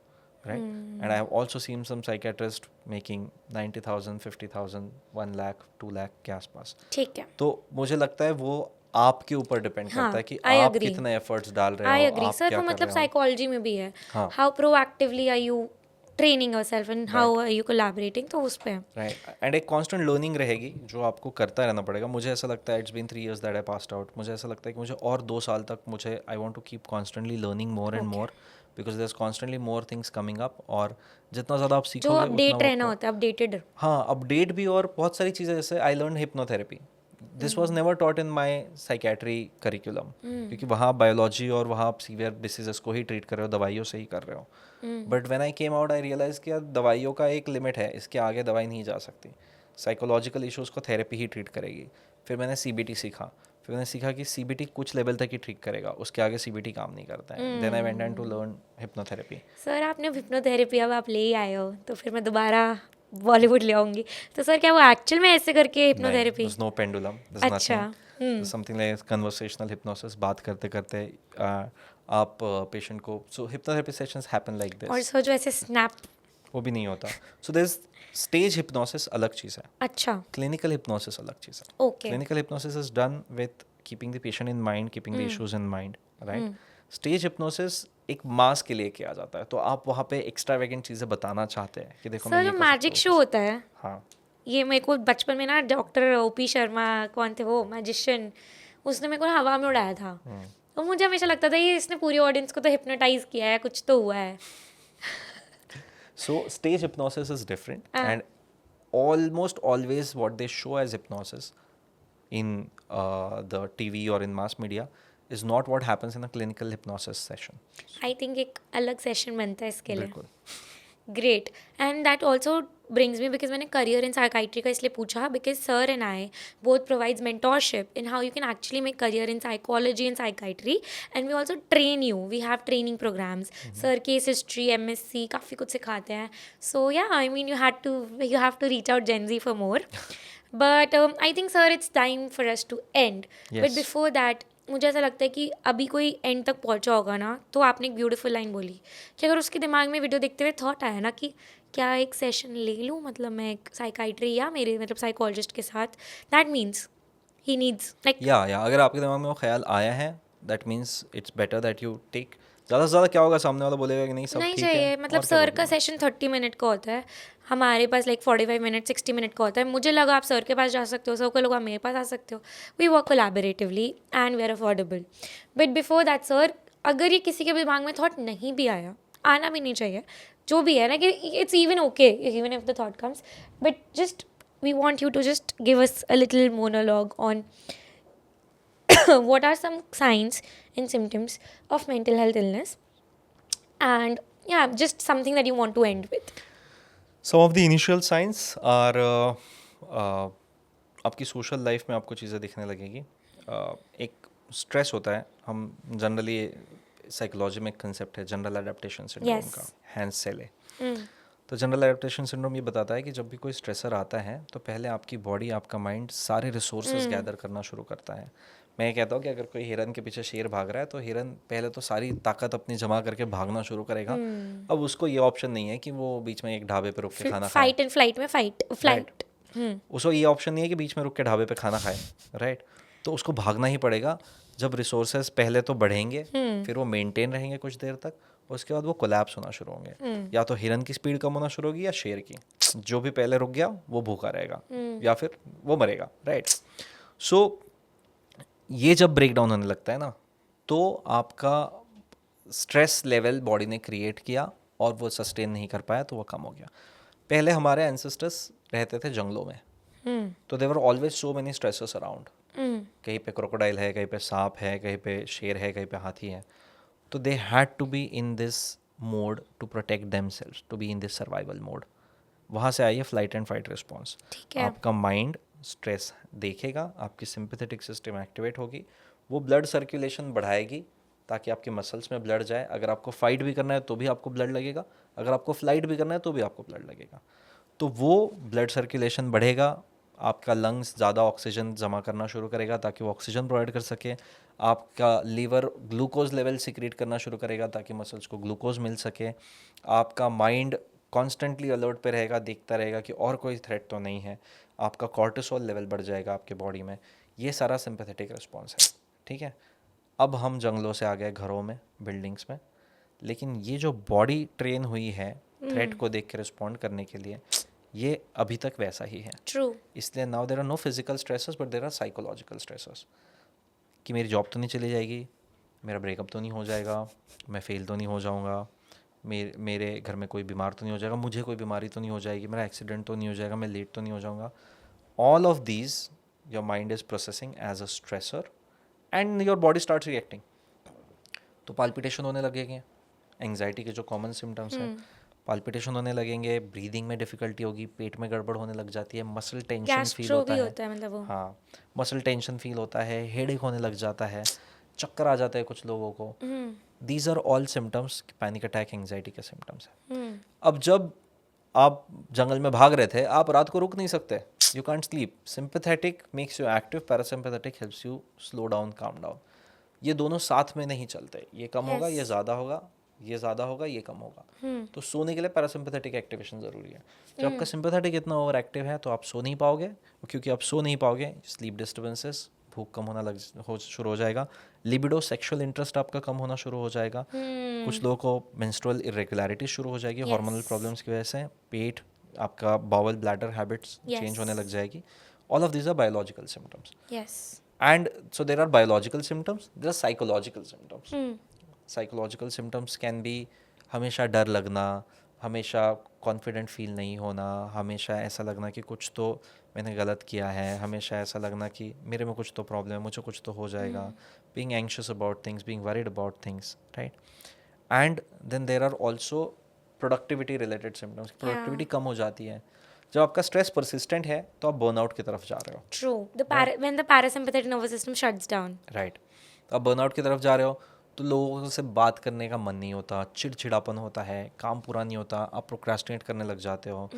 right? And I have also seen some psychiatrists making 90,000, 50,000, 1 lakh, 2 lakh के आसपास. ठीक है. तो मुझे लगता है वो आपके ऊपर डिपेंड हाँ, करता है कि I आप agree. कितने एफर्ट्स डाल रहे आई हो, एग्री आप सर. क्या वो कर मतलब रहे हो. साइकोलॉजी में भी है. हाँ. How proactively are you training yourself and how are you collaborating, तो उस पे. राइट. एंड एक कांस्टेंट लर्निंग रहेगी जो आपको करता रहना पड़ेगा. मुझे ऐसा लगता है it's been 3 years that I passed out. मुझे ऐसा लगता है कि मुझे और 2 साल तक मुझे I want to keep constantly learning more and more, because there is constantly more things coming up. और जितना ज़्यादा आप जो सीखोगे अपडेट उतना रहना होता है, अपडेटेड. हाँ, अपडेट भी. और बहुत सारी चीज़ें, जैसे I learn hypnotherapy. This was never taught in my psychiatry curriculum, क्योंकि वहाँ बायोलॉजी और वहाँ आप सीवियर डिसीजेस को ही ट्रीट कर रहे हो, दवाइयों से ही कर रहे हो. But when I came out I realise कि यार दवाइयों का एक लिमिट है, इसके आगे दवाई नहीं जा सकती. साइकोलॉजिकल इश्यूज़ को थेरेपी ही ट्रीट करेगी. फिर मैंने CBT सीखा. फिर मैंने सीखा कि CBT कुछ लेवल तक ही ट्रीट करेगा, उसके आगे CBT काम नहीं करता है. Then I went and to learn hypnotherapy. Sir आपने हिप्नोथेरेपी अब आप ले ही आए हो, तो फिर मैं दोबारा बॉलीवुड ले आऊंगी. तो सर क्या वो एक्चुअल में ऐसे करके hypnotherapy? there's no pendulum, there's अच्छा. nothing. There's something like conversational hypnosis. बात करते करते आप पेशेंट को, so hypnotherapy sessions happen like और this. सर जो ऐसे स्नैप. वो भी नहीं होता. So there's stage hypnosis, अलग चीज़ है. अच्छा. Clinical hypnosis अलग चीज़ है. Okay. Clinical hypnosis is done with keeping the patient in mind, keeping the issues in mind, right? Stage hypnosis एक मास के लिए किया जाता है. तो आप वहाँ पे एक्स्ट्रावेगेंट चीज़ें बताना चाहते हैं कि देखो मैं सर ये जो कर सकता मैजिक हूँ. शो होता है, हाँ. ये मेरे को बचपन में ना डॉक्टर OP शर्मा, कौन थे वो मैजिशियन, उसने मेरे को हवा में उड़ाया था. तो मुझे हमेशा लगता था ये इसने पूरी ऑडियंस को तो हिप्नोटाइज किया है, कुछ तो हुआ है. So stage hypnosis is different, and almost always what they show as hypnosis in the TV or in mass media is not what happens in a clinical hypnosis session. I think एक अलग सेशन बनता है इसके लिए. बिल्कुल. Great. And that also brings me, because मैंने करियर इन साइकाइट्री का इसलिए पूछा because sir and I both provides mentorship in how you can actually make career in psychology and psychiatry, and we also train you. We have training programs. Sir case history, MSc काफ़ी कुछ सिखाते हैं. So yeah I mean you have to reach out Gen Z for more. But I think sir it's time for us to end. But Yes. Before that मुझे ऐसा लगता है कि अभी कोई एंड तक पहुंचा होगा ना, तो आपने एक ब्यूटीफुल लाइन बोली कि अगर उसके दिमाग में वीडियो देखते हुए थॉट आया ना कि क्या एक सेशन ले लूँ, मतलब मैं एक साइकाइट्री या मेरे मतलब साइकोलॉजिस्ट के साथ, that means he needs like. या अगर आपके दिमाग में वो ख्याल आया है, that means it's better that you take. ज़्यादा से ज़्यादा क्या होगा, सामने वाला बोलेगा कि नहीं सब नहीं ठीक है. चाहिए. मतलब और क्या सर का बोलेगा? सेशन 30 मिनट का होता है, हमारे पास लाइक 45 मिनट 60 मिनट का होता है. मुझे लगा आप सर के पास जा सकते हो, सर को लगा आप मेरे पास आ सकते हो. We work collaboratively and we are affordable. But before that sir, अगर ये किसी के दिमाग में थॉट नहीं भी आया, आना भी नहीं चाहिए, जो भी है ना, कि it's even okay even if the thought comes, but just we want you to just give us a little monologue on what are some signs and symptoms of mental health illness, and yeah, just something that you want to end with. Some of the initial signs are आपकी सोशल लाइफ में आपको चीज़ें दिखने लगेगी. एक स्ट्रेस होता है. हम जनरली साइकोलॉजी में एक कंसेप्ट है जनरल एडेप्टेशन सिंड्रोम Yes. का, हैंस सेले. तो जनरल एडेप्टेशन सिंड्रोम ये बताता है कि जब भी कोई स्ट्रेसर आता है तो पहले आपकी बॉडी, आपका माइंड सारे रिसोर्सेज गैदर करना शुरू करता है. मैं ये कहता हूँ कि अगर कोई हिरन के पीछे शेर भाग रहा है तो हिरन पहले तो सारी ताकत अपनी जमा करके भागना शुरू करेगा. अब उसको ये ऑप्शन नहीं है कि वो बीच में एक ढाबे पे रुक के खाना खाए. फाइट एंड फ्लाइट में फ्लाइट. उसको ये ऑप्शन नहीं है कि बीच में रुक के ढाबे पे खाना खाए. राइट. तो उसको भागना ही पड़ेगा. जब रिसोर्सेज पहले तो बढ़ेंगे, फिर वो मेंटेन रहेंगे कुछ देर तक, उसके बाद वो कोलैप्स होना शुरू होंगे. या तो हिरन की स्पीड कम होना शुरू होगी या शेर की. जो भी पहले रुक गया वो भूखा रहेगा या फिर वो मरेगा. राइट. सो ये जब ब्रेक डाउन होने लगता है ना, तो आपका स्ट्रेस लेवल बॉडी ने क्रिएट किया और वो सस्टेन नहीं कर पाया, तो वो कम हो गया. पहले हमारे एंसेस्टर्स रहते थे जंगलों में, तो there were always so many stresses around. कहीं पे क्रोकोडाइल है, कहीं पे सांप है, कहीं पे शेर है, कहीं पे हाथी है. तो they had to be in this mode to protect themselves, to be in this survival mode. वहाँ से आई है फ्लाइट एंड फाइट रिस्पॉन्स. ठीक है. आपका माइंड स्ट्रेस देखेगा, आपकी सिंपैथेटिक सिस्टम एक्टिवेट होगी, वो ब्लड सर्कुलेशन बढ़ाएगी ताकि आपके मसल्स में ब्लड जाए. अगर आपको फाइट भी करना है तो भी आपको ब्लड लगेगा, अगर आपको फ्लाइट भी करना है तो भी आपको ब्लड लगेगा. तो वो ब्लड सर्कुलेशन बढ़ेगा, आपका लंग्स ज़्यादा ऑक्सीजन जमा करना शुरू करेगा ताकि वो ऑक्सीजन प्रोवाइड कर सके. आपका लीवर ग्लूकोज लेवल सिक्रीट करना शुरू करेगा ताकि मसल्स को ग्लूकोज मिल सके. आपका माइंड कॉन्स्टेंटली अलर्ट पे रहेगा, देखता रहेगा कि और कोई थ्रेट तो नहीं है. आपका कॉर्टिसोल लेवल बढ़ जाएगा आपके बॉडी में. ये सारा सिंपैथेटिक रिस्पॉन्स है. ठीक है. अब हम जंगलों से आ गए घरों में, बिल्डिंग्स में. लेकिन ये जो बॉडी ट्रेन हुई है थ्रेट को देख के रिस्पॉन्ड करने के लिए, ये अभी तक वैसा ही है. ट्रू. इसलिए now there are no physical stresses but there are psychological stresses. कि मेरी जॉब तो नहीं चली जाएगी, मेरा ब्रेकअप तो नहीं हो जाएगा, मैं फेल तो नहीं हो जाऊंगा, मेरे घर में कोई बीमार तो नहीं हो जाएगा, मुझे कोई बीमारी तो नहीं हो जाएगी, मेरा एक्सीडेंट तो नहीं हो जाएगा, मैं लेट तो नहीं हो जाऊंगा. All of these your mind is processing as a stressor and your body start reacting. तो पाल्पिटेशन होने लगेंगे, एंग्जाइटी के जो कॉमन सिम्टम्स हैं. पाल्पिटेशन होने लगेंगे, ब्रीदिंग में डिफिकल्टी होगी, पेट में गड़बड़ होने लग जाती है, मसल टेंशन फील गैस्ट्रो होता भी है. होता है मतलब वो. हाँ, मसल टेंशन फील होता है, हेडेक होने लग जाता है, चक्कर आ जाता है कुछ लोगों को. These are all symptoms, panic attack anxiety के सिम्टम्स हैं. अब जब आप जंगल में भाग रहे थे, आप रात को रुक नहीं सकते, you can't sleep. Sympathetic makes you active, parasympathetic helps you slow down, calm down. ये दोनों साथ में नहीं चलते. ये कम होगा, ये ज़्यादा होगा, ये ज़्यादा होगा, ये कम होगा. तो सोने के लिए पैरासिम्पैथेटिक एक्टिवेशन ज़रूरी है. जब आपका सिंपैथेटिक इतना ओवर एक्टिव है तो आप सो नहीं पाओगे. क्योंकि आप सो नहीं पाओगे, स्लीप डिस्टर्बेंसेस, भूख कम होना शुरू हो जाएगा. लिबिडो, सेक्सुअल इंटरेस्ट आपका कम होना शुरू हो जाएगा. कुछ लोगों को मेंस्ट्रुअल इरेगुलरिटी शुरू हो जाएगी हार्मोनल प्रॉब्लम्स की वजह से. पेट, आपका बाउल ब्लैडर हैबिट्स चेंज होने लग जाएगी. All of these are biological symptoms. Yes. And so there are biological symptoms, there are psychological symptoms. Psychological symptoms can be हमेशा डर लगना, हमेशा कॉन्फिडेंट फील नहीं होना, हमेशा ऐसा लगना कि कुछ तो मैंने गलत किया है, हमेशा ऐसा लगना कि मेरे में कुछ तो प्रॉब्लम है, मुझे कुछ तो हो जाएगा. being anxious about things, being worried about things, right? And then there are also productivity related symptoms. Productivity कम हो जाती है. जब आपका स्ट्रेस परसिस्टेंट है तो आप बर्नआउट की तरफ जा रहे हो. True. When the parasympathetic nervous system shuts down. Right. तो आप बर्नआउट की तरफ जा रहे हो तो लोगों से बात करने का मन नहीं होता, चिड़चिड़ापन होता है, काम पूरा नहीं होता, आप प्रोक्रेस्टिनेट करने लग जाते हो.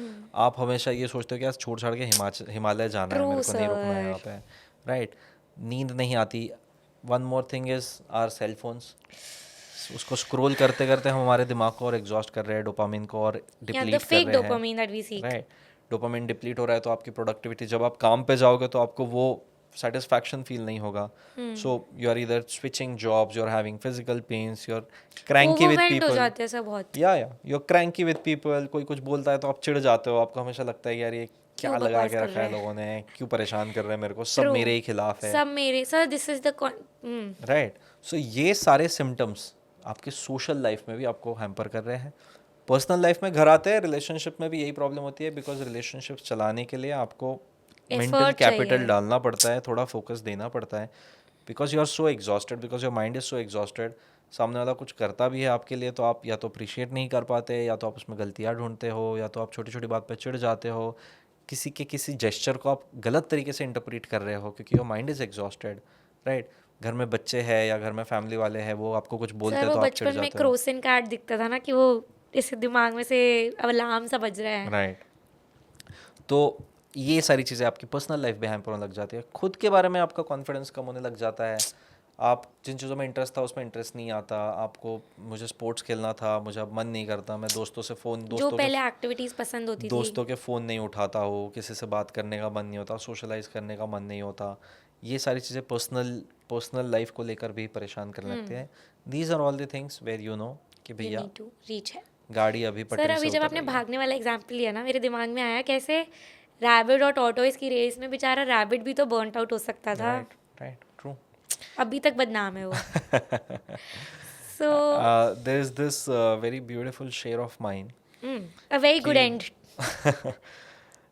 आप हमेशा ये सोचते हो कि यार छोड़ छाड़ के हिमालय जाना है, मेरे को नहीं रुकना है यहाँ पे. राइट. नींद नहीं आती. One more thing is our cell phones. उसको स्क्रॉल करते करते हम हमारे दिमाग को और एग्जॉस्ट कर रहे हैं, डोपामिन को और डिप्लीट the fake कर रहे हैं. dopamine that we seek. Right. Dopamine deplete हो रहा है तो आपकी प्रोडक्टिविटी, जब आप काम पे जाओगे तो आपको वो सेटिस्फैक्शन फील नहीं होगा. So you are either switching jobs, you are having physical pains, you are cranky with Overwhelmed हो पीपल. जाते हैं सब बहुत. या you are cranky with people. कोई कुछ बोलता है तो आप चिढ़ जाते हो. आपको हमेशा लगता है यार ये क्या क्यों लगा बकवास के कर रखा रहे है हैं? लोगों ने, क्यों परेशान कर रहे हैं मेरे को, सब True. मेरे ही खिलाफ है. सब मेरे सर this is the right. So ये सारे सिम्टम्स आपके सोशल लाइफ में भी आपको हैम्पर कर रहे हैं. पर्सनल लाइफ में घर आते हैं, रिलेशनशिप में भी यही प्रॉब्लम होती है. बिकॉज रिलेशनशिप चलाने के लिए आपको मेंटल कैपिटल डालना पड़ता है, थोड़ा फोकस देना पड़ता है. Because you are so exhausted, because your mind is so exhausted. सामने वाला कुछ करता भी है आपके लिए तो आप या तो अप्रिशिएट नहीं कर पाते, या तो आप उसमें गलतियाँ ढूंढते हो, या तो आप छोटी छोटी बात पे चिढ़ जाते हो. किसी के किसी जेस्चर को आप गलत तरीके से इंटरप्रेट कर रहे हो क्योंकि your mind is exhausted. Right. घर में बच्चे हैं या घर में फैमिली वाले हैं, वो आपको कुछ बोलते सर हैं वो तो आप चिढ़ बचपन में जाते हो. क्रोसिन कार्ड दिखता था ना कि वो इस दिमाग में से अलार्म सा बज रहा है. राइट. तो ये सारी चीज़ें आपकी पर्सनल लाइफ में हैम्पर होने लग जाती है. खुद के बारे में आपका कॉन्फिडेंस कम होने लग जाता है. आप जिन चीज़ों में इंटरेस्ट था उसमें इंटरेस्ट नहीं आता आपको. मुझे स्पोर्ट्स खेलना था, मुझे अब मन नहीं करता. मैं दोस्तों से जो पहले एक्टिविटीज पसंद होती थी, दोस्तों के फ़ोन नहीं उठाता हो, किसी से बात करने का मन नहीं होता, सोशलाइज करने का मन नहीं होता. ये सारी चीज़ें पर्सनल लाइफ को लेकर भी परेशान करने लगते हैं. These are all the things where you know कि you भैया need to reach है. गाड़ी अभी सर पटरी अभी से जब उतर आपने रही है. भागने वाला एग्जाम्पल लिया ना, मेरे दिमाग में आया कैसे रैबिट और टॉर्टोइस की रेस में बेचारा रैबिट भी तो बर्नट आउट हो सकता था. राइट. राइट. ट्रू. अभी तक बदनाम है वो. So There is this very beautiful share of mine. a very good end.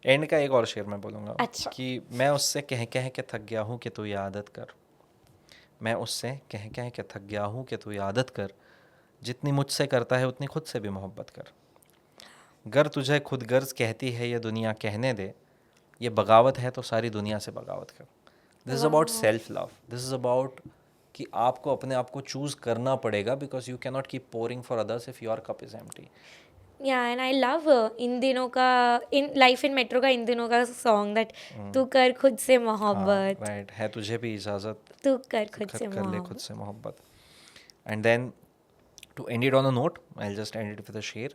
And का एक और शेर मैं बोलूँगा अच्छा। कि मैं उससे कह कह के थक गया हूँ कि तू ये आदत कर। मैं उससे कह कह के थक गया हूँ कि तू ये आदत कर, जितनी मुझसे करता है उतनी खुद से भी मोहब्बत कर। गर तुझे खुद गर्ज कहती है ये दुनिया कहने दे, ये बगावत है तो सारी दुनिया से बगावत कर। दिस इज़ अबाउट वाह। Self love, this is about कि आपको अपने आप को चूज़ करना पड़ेगा, because you can not keep pouring for others if your cup is empty. या एंड आई लव इन दिनों का, इन लाइफ इन मेट्रो का इन दिनों का सॉन्ग दैट तू कर खुद से हाँ मोहब्बत, राइट, है तुझे भी इजाज़त, तू कर तो खुद से कर ले खुद मोहब्बत। से मोहब्बत। And then to end it on a note, I just end it with a शेर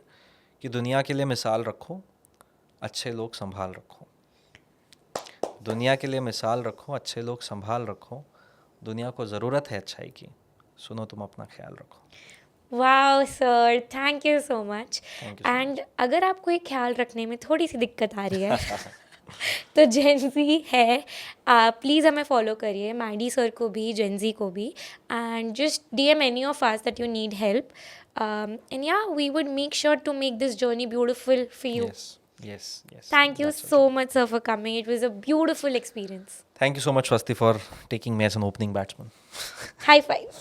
कि दुनिया के लिए मिसाल रखो, अच्छे लोग संभाल रखो। दुनिया के लिए मिसाल रखो, अच्छे लोग संभाल रखो। दुनिया को ज़रूरत है अच्छाई की, सुनो तुम अपना ख्याल रखो। Wow sir, thank you so much. Thank you so and अगर आपको ये ख्याल रखने में थोड़ी सी दिक्कत आ रही है तो जेंजी है, प्लीज़ हमें फॉलो करिए, मैडी सर को भी, जेंजी को भी, and just DM any of us that you need help, and या we would make sure to make this journey beautiful for you. Yes, yes, yes. Thank you That's so so true. much, sir, for coming. It was a beautiful experience. Thank you so much, Swasti, for taking me as an opening batsman. High five.